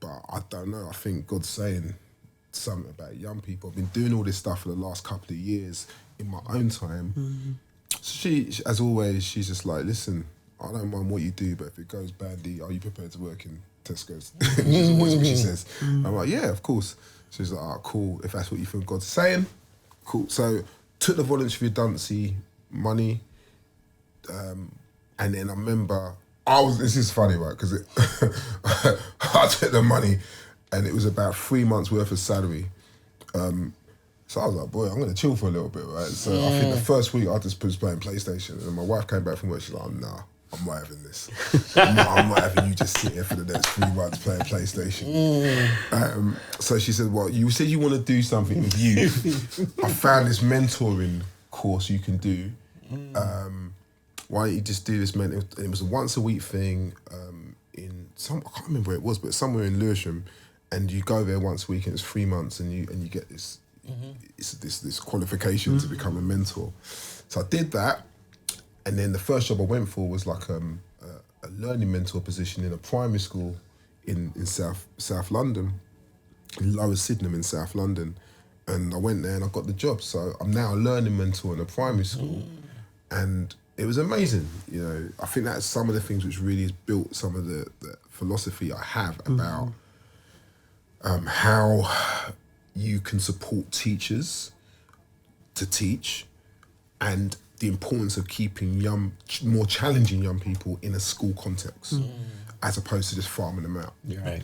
But I don't know, I think God's saying something about young people. I've been doing all this stuff for the last couple of years in my own time. So she, as always, she's just like, listen, I don't mind what you do, but if it goes badly, are you prepared to work in Tesco's? Which is always what she says. I'm like, yeah, of course. She's like, cool, if that's what you feel God's saying, cool. So took the voluntary redundancy money, and then I remember, this is funny, right, because I took the money, and it was about 3 months worth of salary. So I was like, boy, I'm going to chill for a little bit, right? So I think the first week I just was playing PlayStation, and my wife came back from work, she's like, nah, I'm not having this. I'm not having you just sit here for the next 3 months playing PlayStation. So she said, well, you said you want to do something with youth. I found this mentoring course you can do. Why don't you just do this mentor? It was a once a week thing I can't remember where it was, but somewhere in Lewisham, and you go there once a week, and it's 3 months, and you get this this qualification to become a mentor. So I did that, and then the first job I went for was like a learning mentor position in a primary school in South London, in Lower Sydenham in South London, and I went there and I got the job. So I'm now a learning mentor in a primary school, and it was amazing. I think that's some of the things which really has built some of the philosophy I have about how you can support teachers to teach, and the importance of keeping more challenging young people in a school context, as opposed to just farming them out. Right.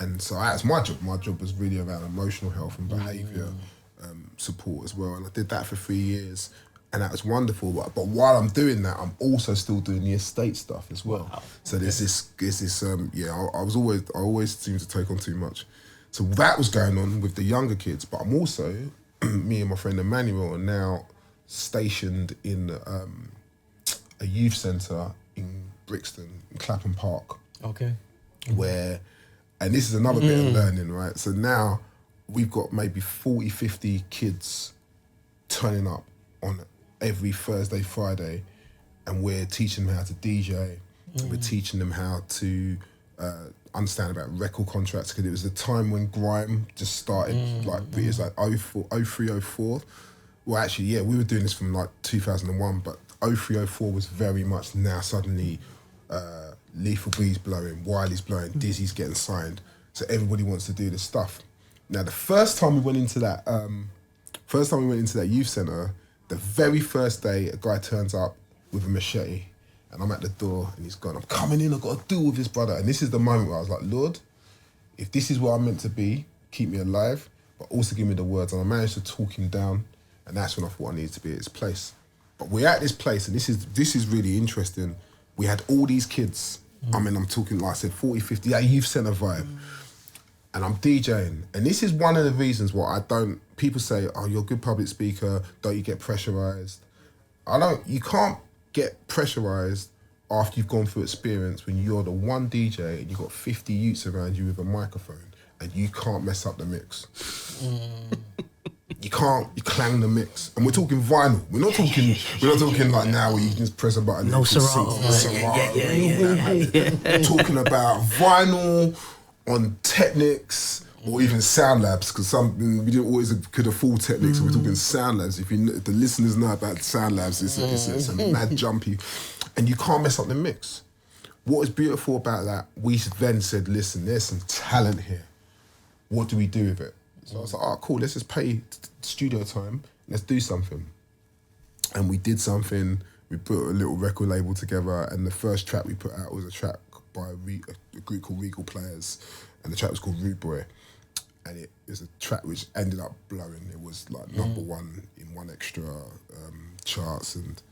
And so that's my job. My job was really around emotional health and behaviour support as well. And I did that for 3 years, and that was wonderful. But while I'm doing that, I'm also still doing the estate stuff as well. Wow. So there's this I always seem to take on too much. So that was going on with the younger kids, but I'm also, me and my friend Emmanuel are now stationed in a youth centre in Brixton, in Clapham Park. Okay. And this is another bit of learning, right? So now we've got maybe 40, 50 kids turning up on every Thursday, Friday, and we're teaching them how to DJ. We're teaching them how to understand about record contracts, because it was the time when Grime just started, it was like 03, 04. Well, actually, yeah, we were doing this from like 2001, but 03, 04 was very much now suddenly Lethal B's blowing, Wiley's blowing, Dizzy's getting signed. So everybody wants to do this stuff. Now, the first time we went into that youth centre, the very first day, a guy turns up with a machete, and I'm at the door, and he's gone, I'm coming in, I've got to deal with this brother. And this is the moment where I was like, Lord, if this is where I'm meant to be, keep me alive, but also give me the words. And I managed to talk him down, and that's when I thought I needed to be at his place. But we're at this place, and this is really interesting. We had all these kids. I mean, I'm talking, like I said, 40, 50, that youth centre vibe. And I'm DJing. And this is one of the reasons why people say, oh, you're a good public speaker, don't you get pressurised? You can't get pressurised after you've gone through experience when you're the one DJ and you've got 50 youths around you with a microphone and you can't mess up the mix. You clang the mix. And we're talking vinyl. We're not talking like now where you can just press a button. No Serato. We're talking about vinyl on Technics or even Sound Labs, because we didn't always could afford Technics, so we're talking Sound Labs. If the listeners know about Sound Labs, it's a mad jumpy, and you can't mess up the mix. What is beautiful about that, we then said, listen, there's some talent here. What do we do with it? So I was like, oh, cool, let's just pay studio time, let's do something. And we did something, we put a little record label together, and the first track we put out was a track by a group called Regal Players, and the track was called Rude Boy. And it was a track which ended up blowing. It was like number one in One Extra charts and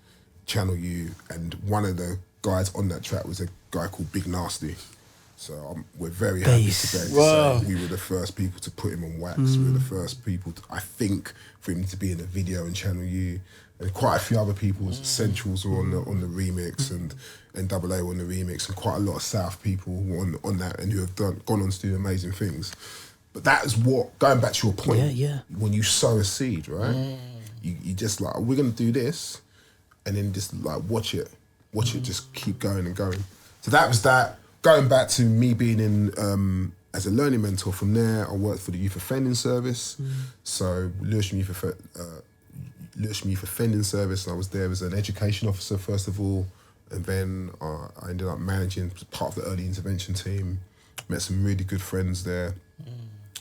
Channel U, and one of the guys on that track was a guy called Big Nasty. So we're very happy today to say we were the first people to put him on wax. We were the first people, I think, for him to be in a video in Channel U. And quite a few other people, Essentials were on the remix, and NAA were on the remix, and quite a lot of South people were on that, and who have gone on to do amazing things. But that is what, going back to your point, when you sow a seed, right? You just like, we're going to do this, and then just like watch it, just keep going and going. So that was that. Going back to me being in as a learning mentor, from there I worked for the Youth Offending Service. So Lewisham Youth Offending Service, and I was there as an education officer first of all, and then I ended up managing part of the early intervention team. Met some really good friends there,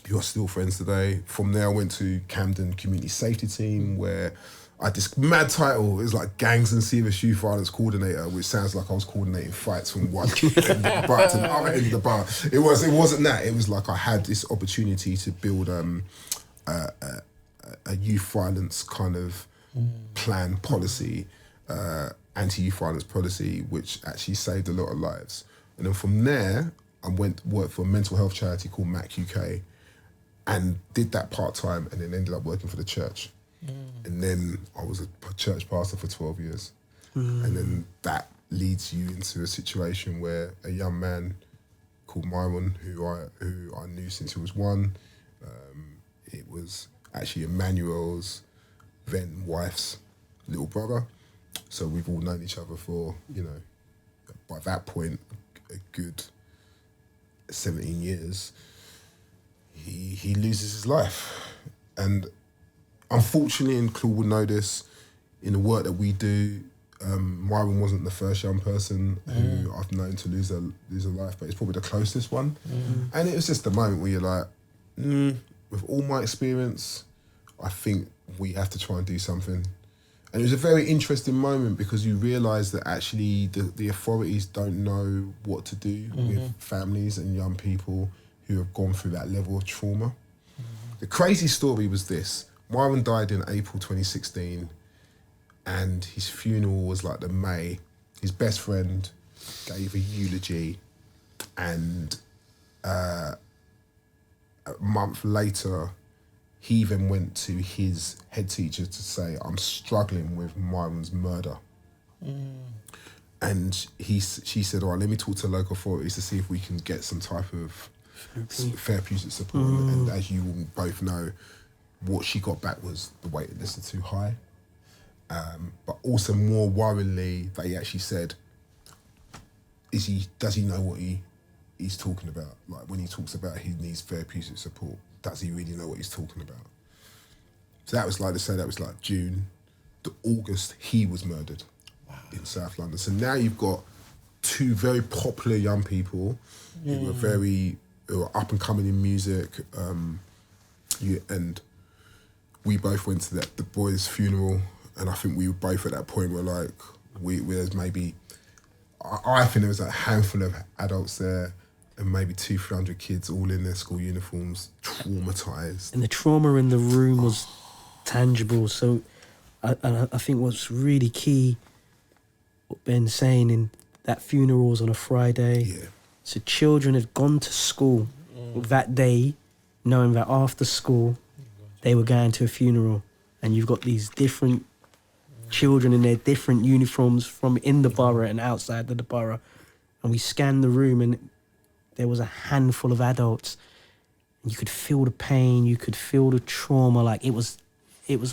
who are still friends today. From there I went to Camden Community Safety Team, where I had this mad title. It was like Gangs and Serious Youth Violence Coordinator, which sounds like I was coordinating fights from one end of the bar to the other end of the bar. It wasn't that. It was like I had this opportunity to build a youth violence kind of plan policy, anti-youth violence policy, which actually saved a lot of lives. And then from there, I worked for a mental health charity called MAC UK, and did that part-time, and then ended up working for the church. And then I was a church pastor for 12 years. And then that leads you into a situation where a young man called Myron, who I knew since he was one, it was actually Emmanuel's then wife's little brother. So we've all known each other for, by that point, a good 17 years. He loses his life. And unfortunately, and Claude would know this, in the work that we do, Myron wasn't the first young person who I've known to lose a life, but it's probably the closest one. And it was just the moment where you're like, with all my experience, I think we have to try and do something. And it was a very interesting moment, because you realise that actually the authorities don't know what to do with families and young people who have gone through that level of trauma. The crazy story was this. Myron died in April 2016, and his funeral was like the May. His best friend gave a eulogy, and a month later, he then went to his head teacher to say, I'm struggling with Myron's murder. And she said, all right, let me talk to local authorities to see if we can get some type of therapeutic support. And as you will both know, what she got back was the waiting list are too high. But also more worryingly, they actually said, does he know what he's talking about? Like when he talks about he needs therapeutic support, does he really know what he's talking about? So that was like, to say that was like June. The August, he was murdered in South London. So now you've got two very popular young people who were very who are up and coming in music, and we both went to the boy's funeral, and I think we were both at that point where like there's maybe I think there was a handful of adults there and maybe 200-300 kids all in their school uniforms, traumatized. And the trauma in the room was tangible. So I think what's really key, what Ben's saying, in that funeral was on a Friday. Yeah. So children had gone to school that day, knowing that after school they were going to a funeral, and you've got these different children in their different uniforms from in the borough and outside of the borough. And we scanned the room, and there was a handful of adults, and you could feel the pain, you could feel the trauma. Like it was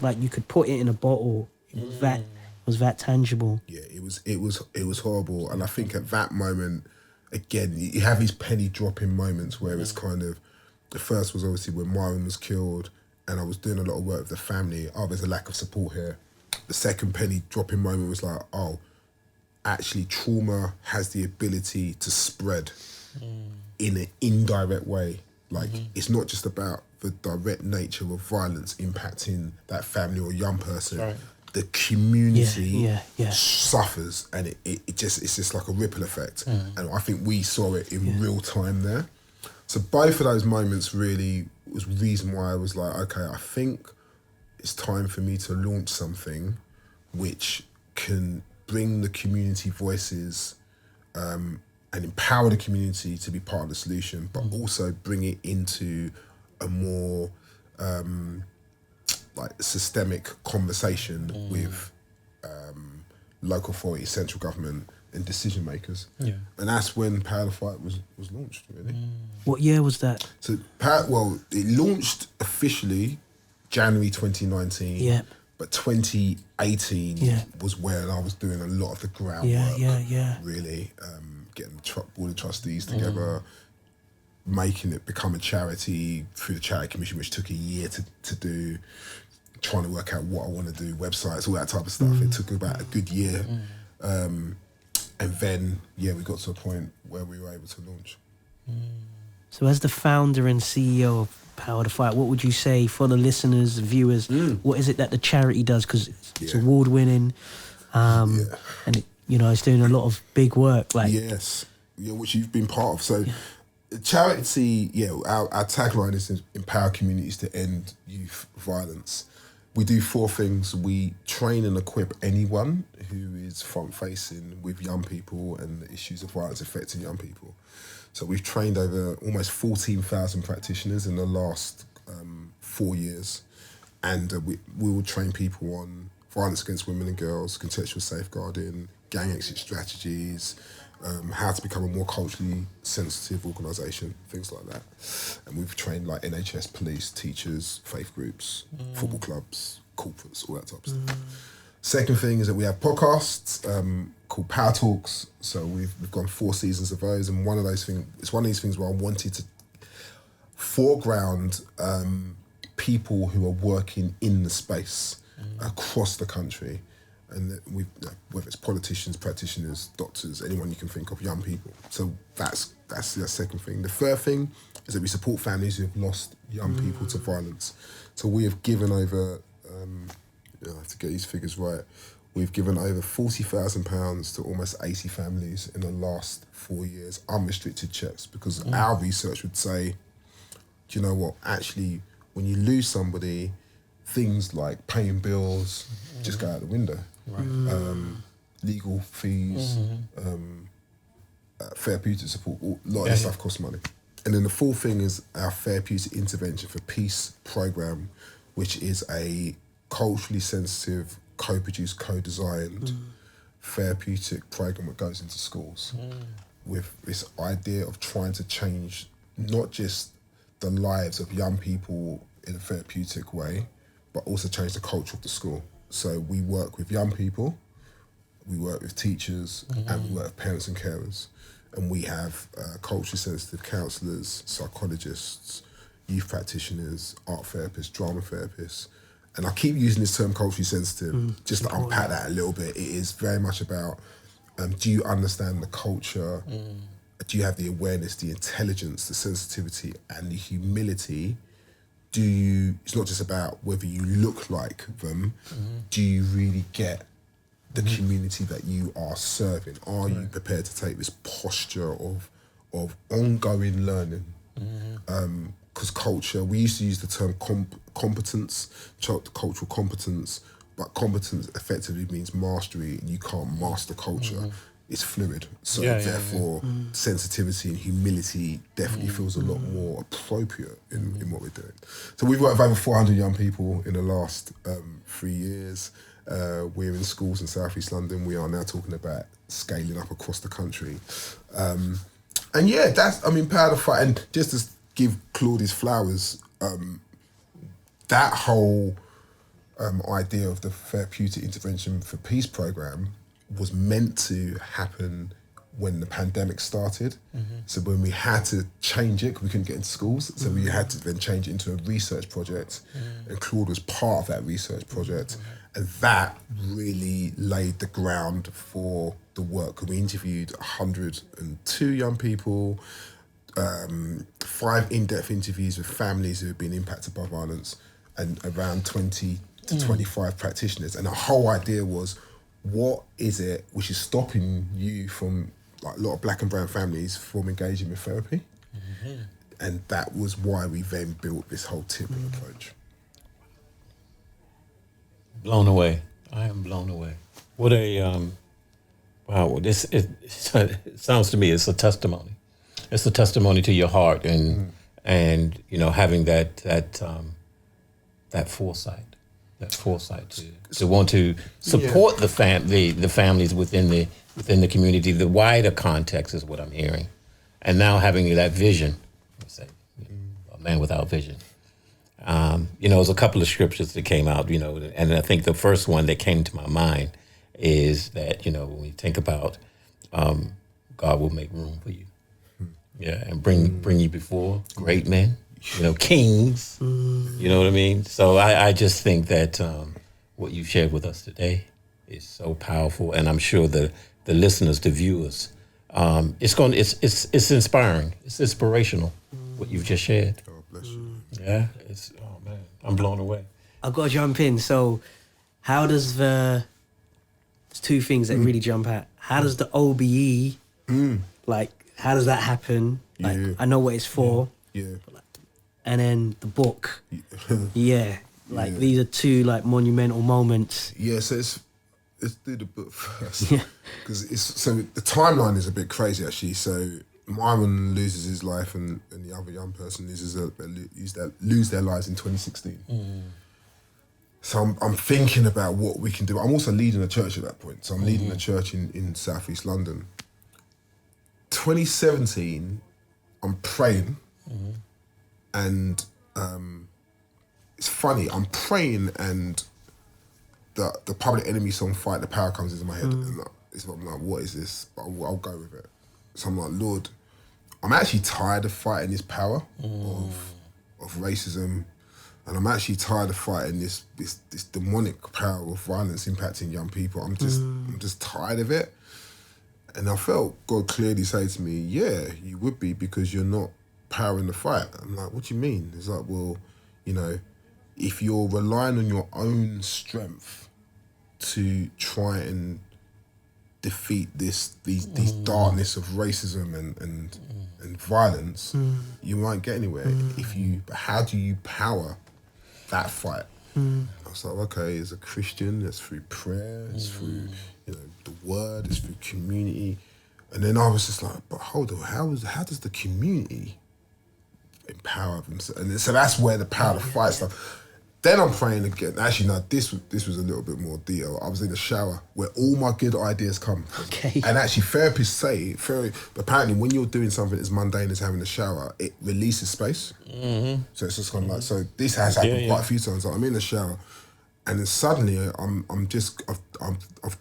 like you could put it in a bottle. It was that tangible. Yeah, it was horrible. And I think at that moment, again, you have these penny dropping moments where it's kind of, the first was obviously when Myron was killed, and I was doing a lot of work with the family. Oh, there's a lack of support here. The second penny dropping moment was like, oh, actually trauma has the ability to spread in an indirect way. Like it's not just about the direct nature of violence impacting that family or young person. Right. The community suffers, and it's just like a ripple effect. And I think we saw it in real time there. So both of those moments really was the reason why I was like, okay, I think it's time for me to launch something which can bring the community voices and empower the community to be part of the solution, but also bring it into a more like systemic conversation with local authority, central government, and decision makers. Yeah. And that's when Power the Fight was launched, really. What year was that? So, it launched officially January 2019. Yeah. But 2018 was when I was doing a lot of the groundwork. Really, getting the board of trustees together, making it become a charity through the charity commission, which took a year to do, trying to work out what I want to do, websites, all that type of stuff. It took about a good year. And then, we got to a point where we were able to launch. So as the founder and CEO of Power the Fight, what would you say for the listeners, viewers, what is it that the charity does? Because it's award-winning, and it's doing a lot of big work. Like which you've been part of. So the charity, our tagline is empower communities to end youth violence. We do 4 things. We train and equip anyone who is front-facing with young people and the issues of violence affecting young people. So we've trained over almost 14,000 practitioners in the last 4 years. And we will train people on violence against women and girls, contextual safeguarding, gang exit strategies, how to become a more culturally sensitive organisation, things like that. And we've trained like NHS, police, teachers, faith groups, football clubs, corporates, all that type of stuff. Second thing is that we have podcasts called Power Talks. So we've gone 4 seasons of those, and it's one of these things where I wanted to foreground people who are working in the space across the country. And whether it's politicians, practitioners, doctors, anyone you can think of, young people. So that's the second thing. The third thing is that we support families who have lost young people to violence. So we have given over, I have to get these figures right, we've given over £40,000 to almost 80 families in the last 4 years, unrestricted checks, because our research would say, do you know what, actually, when you lose somebody, things like paying bills just go out the window. Right. Legal fees, therapeutic support, a lot of stuff costs money. And then the fourth thing is our therapeutic intervention for peace program, which is a culturally sensitive, co-produced, co-designed therapeutic program that goes into schools with this idea of trying to change not just the lives of young people in a therapeutic way, but also change the culture of the school. So we work with young people, we work with teachers, and we work with parents and carers. And we have culturally sensitive counsellors, psychologists, youth practitioners, art therapists, drama therapists. And I keep using this term culturally sensitive, just to unpack that a little bit. It is very much about, do you understand the culture, do you have the awareness, the intelligence, the sensitivity, and the humility? Do you? It's not just about whether you look like them. Do you really get the community that you are serving? Are you prepared to take this posture of ongoing learning? Because culture, we used to use the term competence, cultural competence, but competence effectively means mastery, and you can't master culture. It's fluid. So therefore, sensitivity and humility definitely feels a lot more appropriate in what we're doing. So we've worked with over 400 young people in the last 3 years. We're in schools in South East London. We are now talking about scaling up across the country. And yeah, that's, I mean, Power to Fight, and just to give Claude his flowers, that whole idea of the Therapeutic Intervention for Peace program was meant to happen when the pandemic started. So when we had to change it, 'cause we couldn't get into schools, so we had to then change it into a research project, and Claude was part of that research project, and that really laid the ground for the work. We interviewed 102 young people, 5 in-depth interviews with families who have been impacted by violence, and around 20 to 25 practitioners. And the whole idea was, what is it which is stopping you from, like a lot of black and brown families, from engaging with therapy? And that was why we then built this whole tipping approach. Blown away. I am blown away. What a wow! It sounds to me it's a testimony. It's a testimony to your heart and you know, having that foresight. That foresight to want to support the families within the community. The wider context is what I'm hearing, and now having that vision. Say, a man without vision. You know, there's a couple of scriptures that came out. You know, and I think the first one that came to my mind is that, you know, when we think about God will make room for you, and bring you before great men. You know, kings, you know what I mean? So I just think that what you shared with us today is so powerful, and I'm sure the listeners, the viewers, it's inspiring, it's inspirational, what you've just shared. God bless you. Yeah, oh man, I'm blown away. I've got to jump in. So how does there's 2 things that really jump out. How does the OBE, like, how does that happen? Like, I know what it's for. And then the book, like these are 2 like monumental moments. Yeah, so let's do the book first, because so the timeline is a bit crazy actually. So Myron loses his life, and the other young person lose their lives in 2016. So I'm thinking about what we can do. I'm also leading a church at that point. So I'm leading a church in South East London. 2017, I'm praying. And it's funny, I'm praying and the Public Enemy song Fight the Power comes into my head. And I'm like, what is this? But I'll go with it. So I'm like, Lord, I'm actually tired of fighting this power of racism. And I'm actually tired of fighting this demonic power of violence impacting young people. I'm just tired of it. And I felt God clearly say to me, yeah, you would be, because you're not powering the fight. I'm like, what do you mean? It's like, well, you know, if you're relying on your own strength to try and defeat these darkness of racism and violence, you won't get anywhere. But how do you power that fight? I was like, okay, as a Christian, it's through prayer, it's through, you know, the word, it's through community. And then I was just like, but hold on, how does the community empower themselves? And so that's where the power to fight stuff. Then I'm praying again. Actually, no, this was a little bit more detail. I was in the shower where all my good ideas come from. Okay. And actually, therapists say, apparently, when you're doing something as mundane as having a shower, it releases space. So it's just kind of like, so this has happened quite a few times. Like, I'm in the shower, and then suddenly I've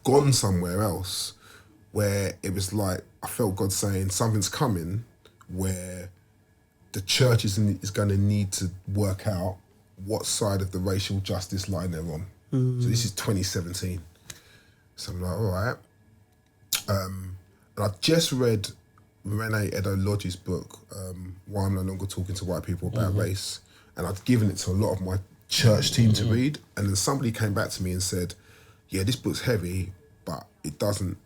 gone somewhere else where it was like I felt God saying something's coming, where the church is going to need to work out what side of the racial justice line they're on. So this is 2017. So I'm like, all right. And I just read Renee Edo Lodge's book, Why I'm No Longer Talking to White People About Race, and I'd given it to a lot of my church team to read, and then somebody came back to me and said, yeah, this book's heavy, but it doesn't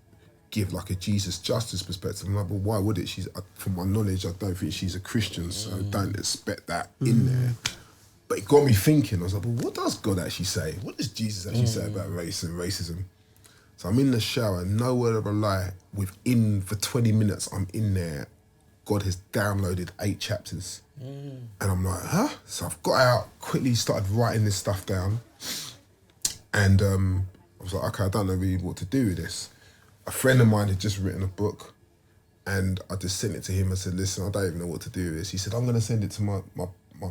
give like a Jesus justice perspective. I'm like, well, why would it? From my knowledge, I don't think she's a Christian, so don't expect that in there. But it got me thinking. I was like, well, what does God actually say? What does Jesus actually say about race and racism? So I'm in the shower, no word of a lie, for 20 minutes I'm in there, God has downloaded 8 chapters. And I'm like, huh? So I've got out, quickly started writing this stuff down. And I was like, okay, I don't know really what to do with this. A friend of mine had just written a book, and I just sent it to him and said, listen, I don't even know what to do with this. He said, I'm going to send it to my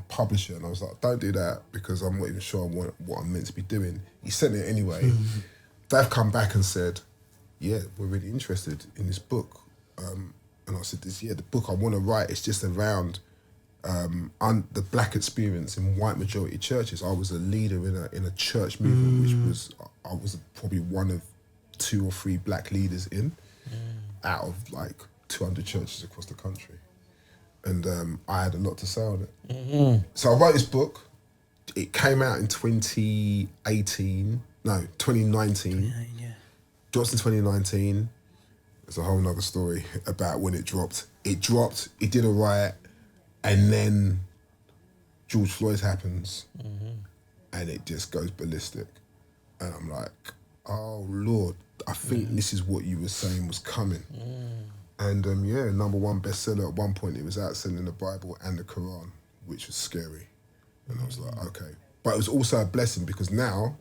publisher. And I was like, don't do that, because I'm not even sure what I'm meant to be doing. He sent it anyway. They've come back and said, yeah, we're really interested in this book. And I said, the book I want to write is just around the black experience in white majority churches. I was a leader in a church movement, I was probably one of 2 or 3 black leaders out of like 200 churches across the country. And I had a lot to say on it. So I wrote this book. It came out in 2019. Drops in 2019. There's a whole nother story about when it dropped. It did a riot, and then George Floyd happens, and it just goes ballistic. And I'm like, oh Lord, I think this is what you were saying was coming. And #1 bestseller at one point. It was outselling the Bible and the Quran, which was scary. And I was like, okay. But it was also a blessing, because now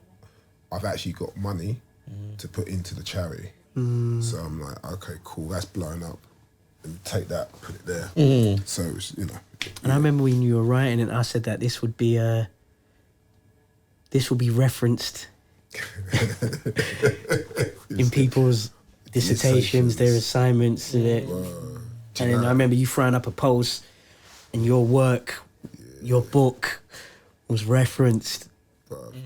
I've actually got money to put into the charity. So I'm like, okay, cool, that's blown up. And take that, put it there. So it was, And I remember when you were writing it, I said that this would be referenced in people's dissertations, their assignments, and then I remember you throwing up a post, and your work, your book, was referenced,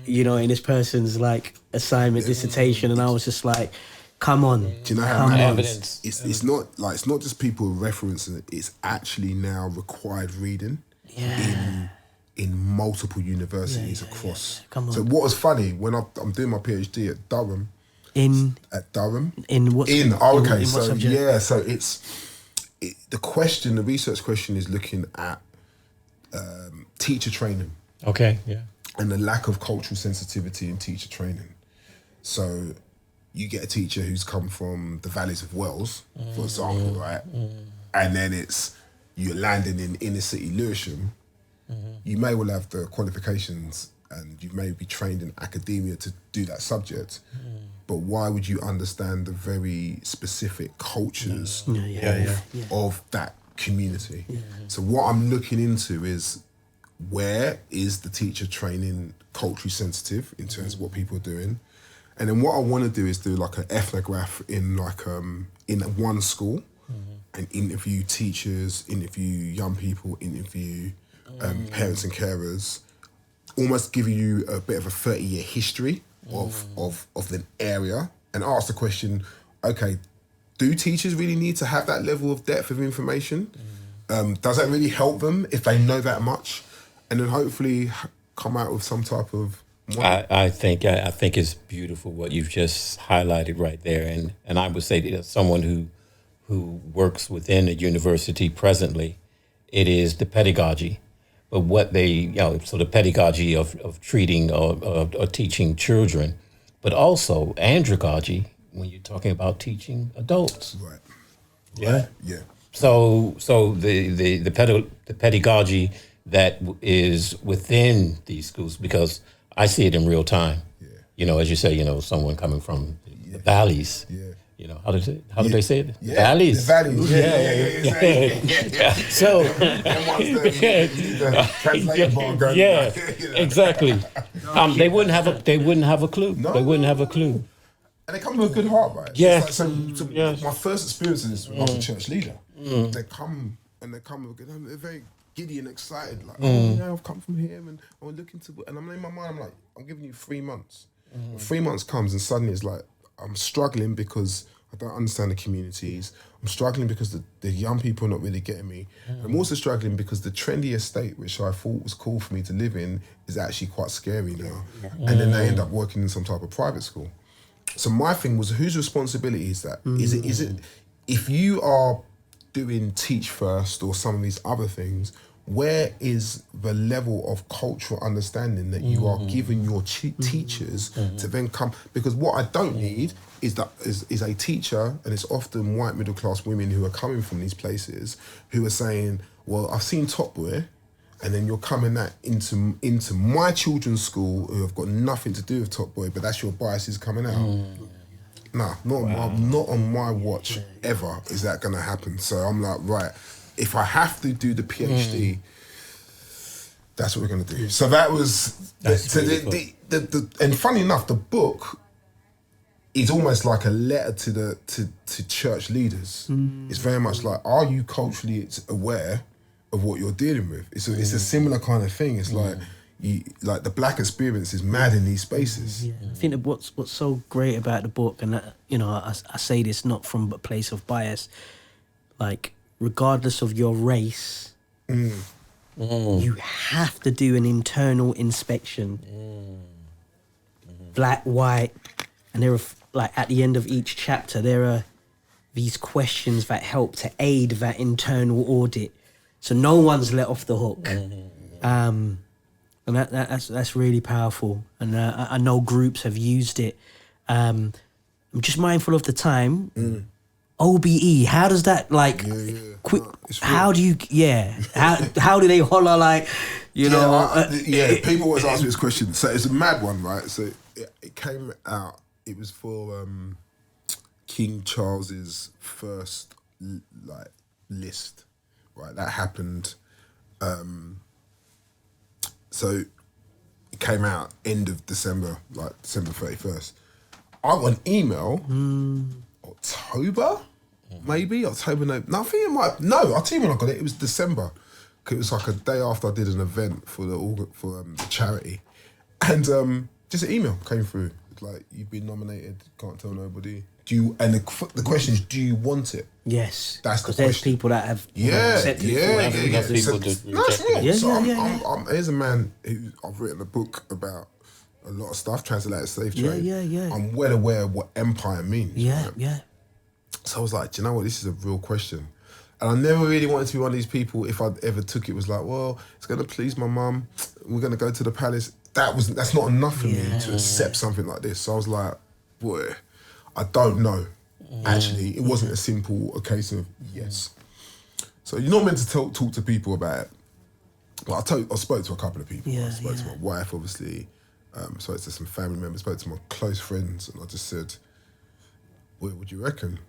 in this person's like assignment, dissertation, and I was just like, come on. Do you know how evidence? It's not just people referencing it. It's actually now required reading in multiple universities across. Come on. So what was funny when I'm doing my PhD at Durham. At Durham. In what? So the research question is looking at teacher training. Okay. Yeah. And the lack of cultural sensitivity in teacher training. So you get a teacher who's come from the valleys of Wales, for example, right? And then you're landing in inner city Lewisham. You may well have the qualifications and you may be trained in academia to do that subject, but why would you understand the very specific cultures of that community? So what I'm looking into is, where is the teacher training culturally sensitive in terms of what people are doing? And then what I want to do is do like an ethnograph in one school and interview teachers, interview young people, interview parents and carers, almost give you a bit of a 30-year history of the area, and ask the question, okay, do teachers really need to have that level of depth of information? Does that really help them if they know that much? And then hopefully come out with some type of... I think it's beautiful what you've just highlighted right there, and I would say that as someone who works within a university presently, it is the pedagogy, but what they so the pedagogy of treating or teaching children, but also andragogy when you're talking about teaching adults. Right. Yeah. Right. Yeah. So the pedagogy that is within these schools, because I see it in real time. Yeah. As you say, someone coming from the valleys. Yeah. How do they say it? Yeah. Valleys. The valleys. Yeah. So. Exactly. They wouldn't have a clue. No, they wouldn't have a clue. And they come with a good heart, right? Yeah. My first experience in this when I was a church leader. They come with they're very giddy and excited, like, I've come from here and I'm looking to, and I'm in my mind, I'm like, I'm giving you 3 months. 3 months comes and suddenly it's like, I'm struggling because I don't understand the communities. I'm struggling because the young people are not really getting me. I'm also struggling because the trendy estate, which I thought was cool for me to live in, is actually quite scary now. And then they end up working in some type of private school. So my thing was, whose responsibility is that? Is it if you are doing Teach First or some of these other things, where is the level of cultural understanding that you are giving your teachers to then come? Because what I don't need is a teacher, and it's often white middle class women who are coming from these places who are saying, well, I've seen Top Boy, and then you're coming into my children's school who have got nothing to do with Top Boy, but that's your biases coming out. Nah, not on my watch ever is that going to happen. So I'm like, right, if I have to do the PhD, that's what we're going to do. So that was... and funny enough, the book is almost like a letter to church leaders. It's very much like, are you culturally aware of what you're dealing with? It's a similar kind of thing. It's like... like the black experience is mad in these spaces. I think that what's so great about the book, and I say this not from a place of bias, like regardless of your race, you have to do an internal inspection, black, white, and there are like at the end of each chapter there are these questions that help to aid that internal audit, so no one's let off the hook. And that's really powerful. And I know groups have used it. I'm just mindful of the time. OBE, how does that quick? How do you? How do they holler like? People always ask me this question. So it's a mad one, right? So it came out. It was for King Charles's first list, right? That happened. So it came out end of December, like December 31st. I got an email, October, maybe? October, no, I think it might, no, I'll tell you when I got it. It was December. It was like a day after I did an event for the charity. And just an email came through. It's like, you've been nominated, can't tell nobody. And the question is, do you want it? Yes. That's the question. There's people that have accepted it. No, it's real. Yeah. Here's a man who I've written a book about a lot of stuff, transatlantic slave trade. Yeah. I'm well aware of what empire means. Yeah. So I was like, do you know what? This is a real question. And I never really wanted to be one of these people, if I'd ever took it, was like, well, it's going to please my mum. We're going to go to the palace. That's not enough for me to accept something like this. So I was like, boy, I don't know. Actually, it wasn't a case of yes. So you're not meant to talk to people about it. Well, I spoke to a couple of people. I spoke to my wife, obviously. Spoke to some family members, spoke to my close friends, and I just said, what would you reckon?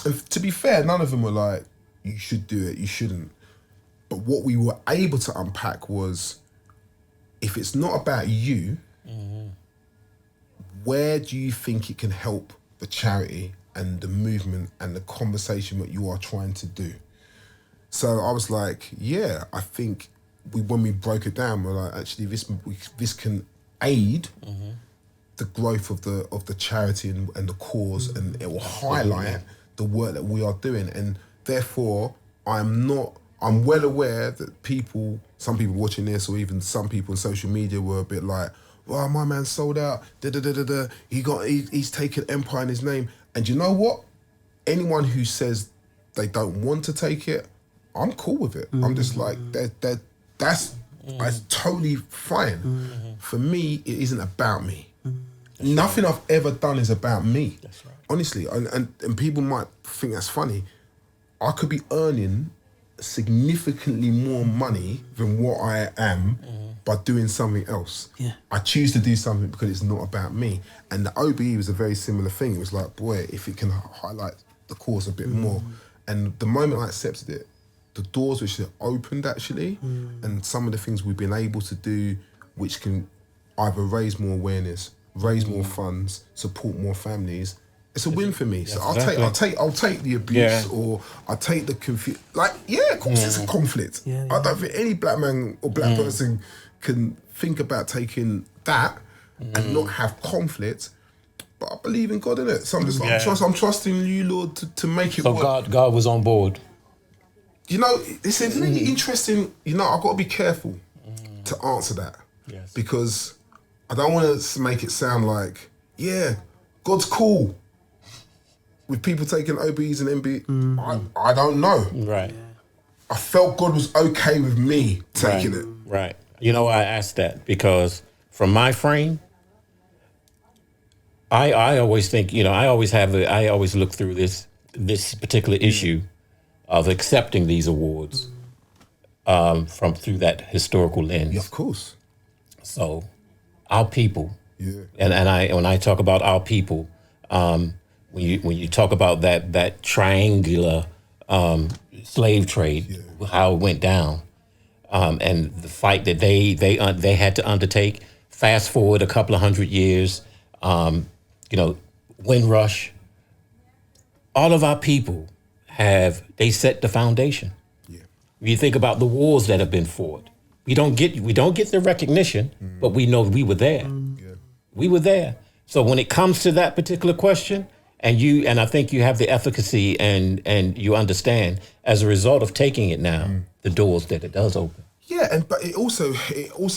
And to be fair, none of them were like, you should do it, you shouldn't. But what we were able to unpack was, if it's not about you, where do you think it can help the charity and the movement and the conversation that you are trying to do? So I was like, yeah, I think when we broke it down, we're like, actually, this can aid the growth of the charity and the cause, and it will highlight the work that we are doing. And therefore, I'm well aware that some people watching this, or even some people on social media, were a bit like, well, my man sold out, he's taken empire in his name. And you know what? Anyone who says they don't want to take it, I'm cool with it. I'm just like, that's totally fine. For me, it isn't about me. Nothing I've ever done is about me. That's right. Honestly, and people might think that's funny. I could be earning significantly more money than what I am by doing something else. Yeah. I choose to do something because it's not about me. And the OBE was a very similar thing. It was like, boy, if it can highlight the cause a bit more. And the moment I accepted it, the doors which have opened actually, and some of the things we've been able to do, which can either raise more awareness, raise more funds, support more families, it's a win for me. So I'll take the abuse, or I'll take the confusion. Of course it's a conflict. I don't think any black man or black person can think about taking that and not have conflict. but I believe in God, innit? So I'm just like, I'm trusting you, Lord, to make it So work. God was on board. You know, it's a really interesting, you know, I've got to be careful to answer that. Yes. Because I don't want to make it sound like, yeah, God's cool with people taking OBs and MB. I don't know. Right. Yeah. I felt God was okay with me taking it. Right. You know why I asked that? Because from my frame, I always think, you know, I always look through this particular issue of accepting these awards from through that historical lens. Yeah, of course. So our people. Yeah. And when I talk about our people, when you talk about that triangular slave trade, how it went down, and the fight that they had to undertake. Fast forward a couple of 100 years, you know, Windrush. All of our people they set the foundation. Yeah. You think about the wars that have been fought. We don't get the recognition, but we know we were there. Yeah. We were there. So when it comes to that particular question, and I think you have the efficacy and you understand as a result of taking it now, the doors that it does open. Yeah, but it also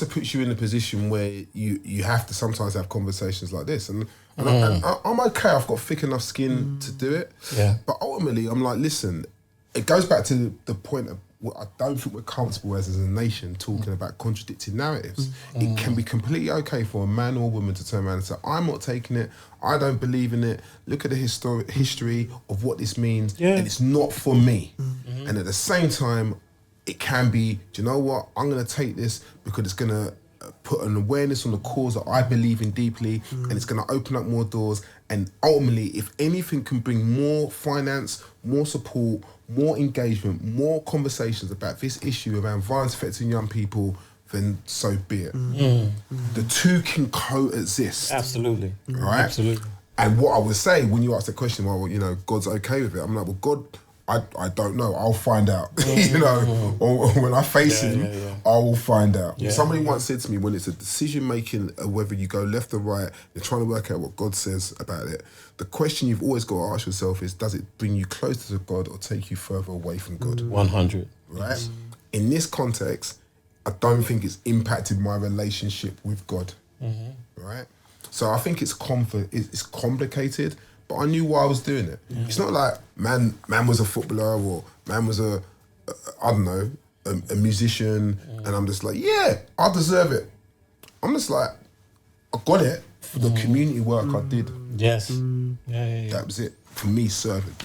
puts you in a position where you have to sometimes have conversations like this, and I'm okay. I've got thick enough skin to do it. Yeah. But ultimately, I'm like, listen, it goes back to the point of what I don't think we're comfortable as a nation talking about contradicting narratives. It can be completely okay for a man or a woman to turn around and say, I'm not taking it, I don't believe in it, look at the history of what this means, and it's not for me. And at the same time, it can be, do you know what, I'm going to take this because it's going to put an awareness on the cause that I believe in deeply, and it's going to open up more doors. And ultimately, if anything can bring more finance, more support, more engagement, more conversations about this issue around violence affecting young people, then so be it. The two can coexist. Absolutely. Right? Absolutely. And what I would say when you ask the question, well, you know, God's okay with it, I'm like, well, God, I don't know. I'll find out. You know, or when I face him, I will find out. Yeah. Somebody once said to me, when it's a decision making, whether you go left or right, you're trying to work out what God says about it. The question you've always got to ask yourself is, does it bring you closer to God or take you further away from God? 100. Right? In this context, I don't think it's impacted my relationship with God. Right? So I think it's complicated. But I knew why I was doing it. It's not like man was a footballer or man was I don't know, a musician, and I'm just like, yeah, I deserve it. I'm just like, I got it for the community work I did. Yes. Yeah. That was it. For me, serving.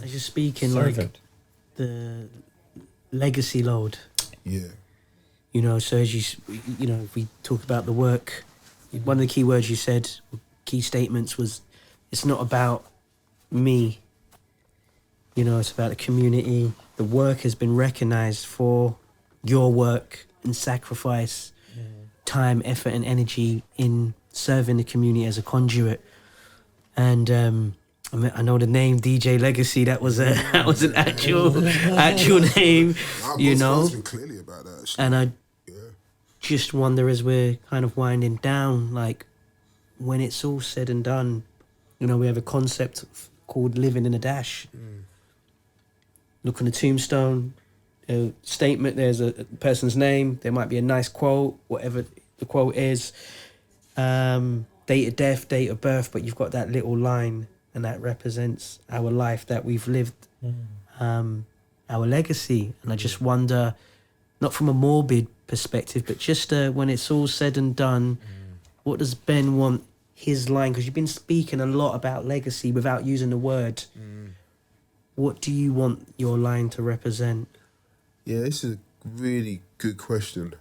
As you're speaking, Servant. like the legacy load. Yeah. You know, so as you know, if we talk about the work, one of the key words you said, key statements was, it's not about me, you know, it's about the community. The work has been recognised for your work and sacrifice, time, effort and energy in serving the community as a conduit. And I know the name DJ Legacy, that was an actual name, you know. Been clearly about that, actually. And I just wonder, as we're kind of winding down, like when it's all said and done, you know, we have a concept called living in a dash. Look on the tombstone, a statement, there's a person's name, there might be a nice quote, whatever the quote is, date of death, date of birth, but you've got that little line and that represents our life that we've lived, our legacy. And I just wonder, not from a morbid perspective, but just when it's all said and done, what does Ben want his line, because you've been speaking a lot about legacy without using the word. What do you want your line to represent? Yeah, this is a really good question.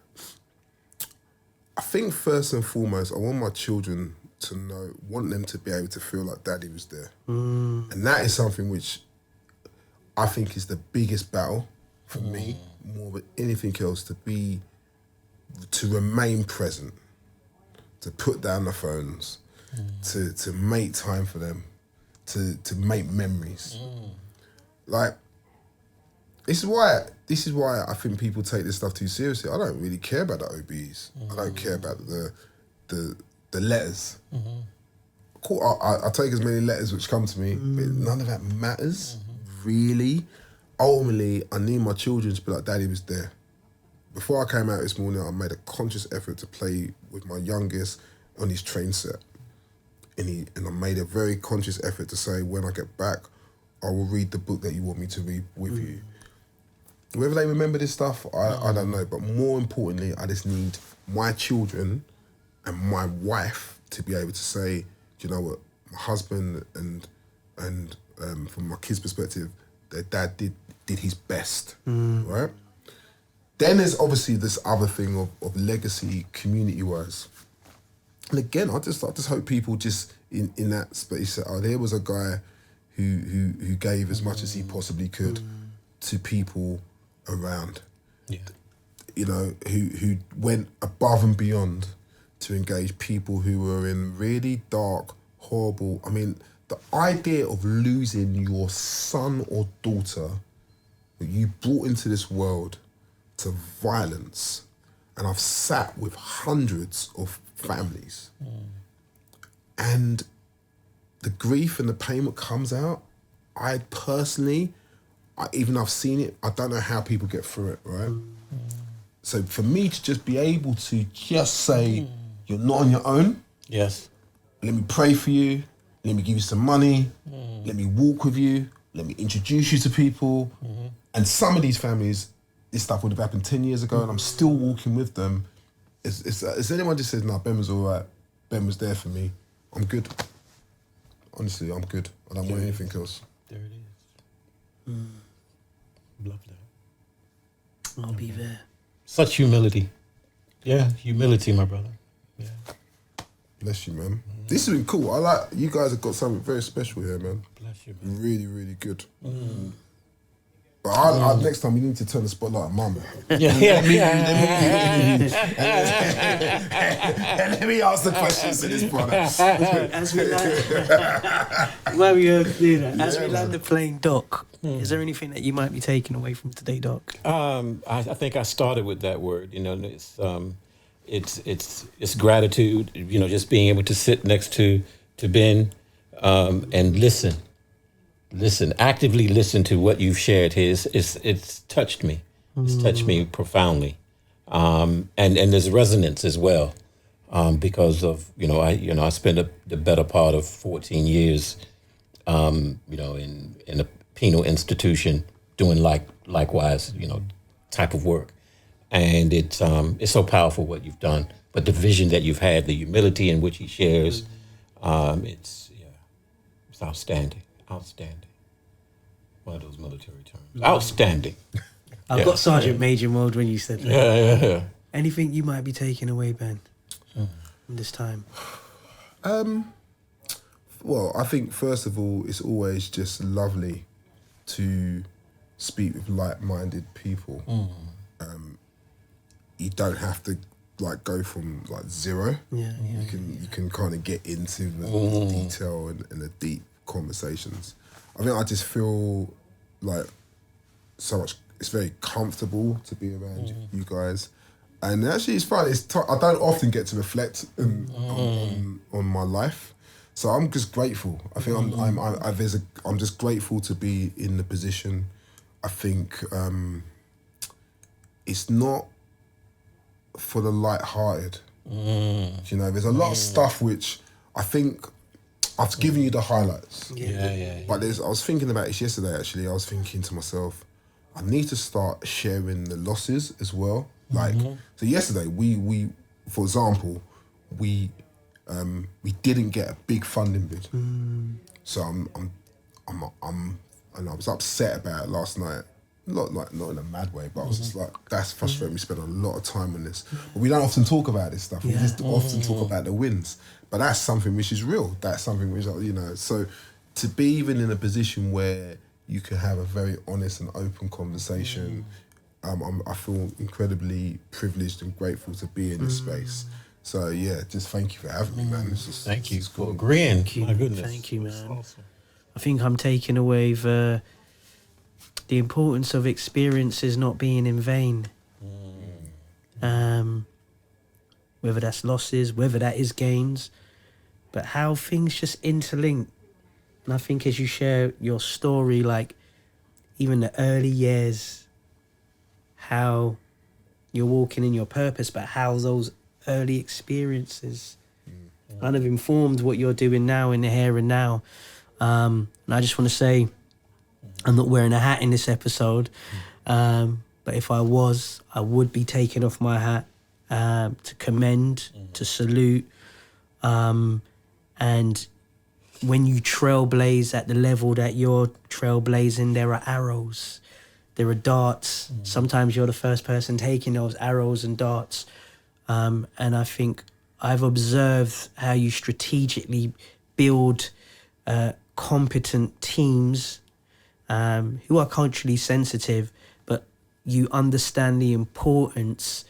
I think first and foremost, I want my children to want them to be able to feel like daddy was there. And that is something which I think is the biggest battle for me, more than anything else, to remain present, to put down the phones, to make time for them, to make memories. Like, this is why I think people take this stuff too seriously. I don't really care about the OBs. I don't care about the letters. cool. I take as many letters which come to me, but none of that matters, really. Ultimately, I need my children to be like, Daddy was there. Before I came out this morning, I made a conscious effort to play with my youngest on his train set. And I made a very conscious effort to say, when I get back, I will read the book that you want me to read with you. Whether they remember this stuff, I don't know. But more importantly, I just need my children and my wife to be able to say, do you know what, my husband and from my kids' perspective, their dad did his best, right? Then there's obviously this other thing of legacy, community-wise. And again, I just hope people just in that space say, oh, there was a guy who gave as much as he possibly could to people around. Yeah. You know, who went above and beyond to engage people who were in really dark, horrible. I mean, the idea of losing your son or daughter that you brought into this world to violence, and I've sat with hundreds of families, and the grief and the pain that comes out, I personally, even though I've seen it, I don't know how people get through it, right? So for me to just be able to just say, you're not on your own. Yes. Let me pray for you. Let me give you some money. Let me walk with you. Let me introduce you to people. And some of these families, this stuff would have happened 10 years ago and I'm still walking with them. If anyone just says, no, Ben was all right, Ben was there for me, I'm good. Honestly, I'm good. I don't want anything else. There it is. Love that. I'll be there. Such humility. Yeah, humility, my brother. Yeah. Bless you, man. This has been cool. I like, you guys have got something very special here, man. Bless you, man. Really, really good. But next time we need to turn the spotlight on Mum. Let me ask the questions to this brother. As we land, well, we do that. As we land the plane, Doc, is there anything that you might be taking away from today, Doc? I think I started with that word. You know, it's gratitude. You know, just being able to sit next to Ben and listen. Actively listen to what you've shared here. It's touched me. It's touched me profoundly. And there's resonance as well. Because of, I spent the better part of 14 years, in a penal institution doing likewise, type of work. And it's so powerful what you've done. But the vision that you've had, the humility in which he shares, it's outstanding. Outstanding. One of those military terms. Outstanding. I got Sergeant Major mode when you said that. Yeah. Anything you might be taking away, Ben, in this time? Well, I think first of all, it's always just lovely to speak with like-minded people. You don't have to go from zero. You can kind of get into the detail and the deep conversations. I think I just feel like so much. It's very comfortable to be around you guys, and actually it's fun. I don't often get to reflect on my life, so I'm just grateful. I think I'm just grateful to be in the position. I think it's not for the light-hearted. There's a lot of stuff which I think. I've given you the highlights. But I was thinking about this yesterday, actually. I was thinking to myself, I need to start sharing the losses as well. So yesterday, we for example, we didn't get a big funding bid. So and I was upset about it last night. Not in a mad way, but I was just like, that's frustrating. We spent a lot of time on this. But we don't often talk about this stuff. We just often talk about the wins. But that's something which is real. That's something which, so to be even in a position where you can have a very honest and open conversation, I feel incredibly privileged and grateful to be in this space. So yeah, just thank you for having me, man. Thank you for agreeing. My goodness. Thank you, man. That's awesome. I think I'm taking away the importance of experiences not being in vain. Whether that's losses, whether that is gains, but how things just interlink. And I think as you share your story, like even the early years, how you're walking in your purpose, but how those early experiences kind of informed what you're doing now in the here and now. And I just want to say, I'm not wearing a hat in this episode, but if I was, I would be taking off my hat to commend, to salute. And when you trailblaze at the level that you're trailblazing, there are arrows, there are darts. Sometimes you're the first person taking those arrows and darts. And I think I've observed how you strategically build competent teams who are culturally sensitive, but you understand the importance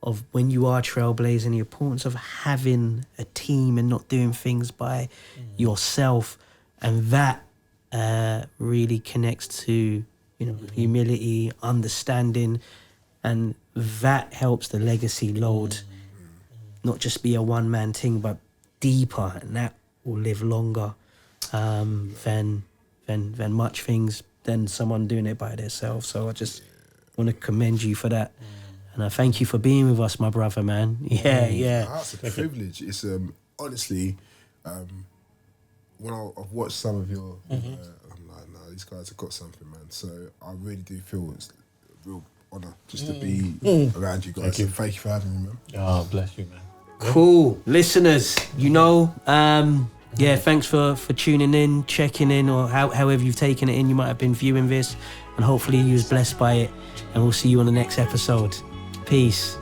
of when you are trailblazing, the importance of having a team and not doing things by yourself. And that really connects to, humility, understanding, and that helps the legacy load not just be a one-man thing, but deeper, and that will live longer than much things, than someone doing it by themselves. So I just want to commend you for that. And I thank you for being with us, my brother, man. Yeah. That's a privilege. It's honestly, when I've watched some of your, I'm like, no, these guys have got something, man. So I really do feel it's a real honour just to be around you guys. Thank you for having me, man. Oh, bless you, man. Cool. Listeners, thanks for tuning in, checking in, or however you've taken it in. You might have been viewing this, and hopefully you was blessed by it. And we'll see you on the next episode. Peace.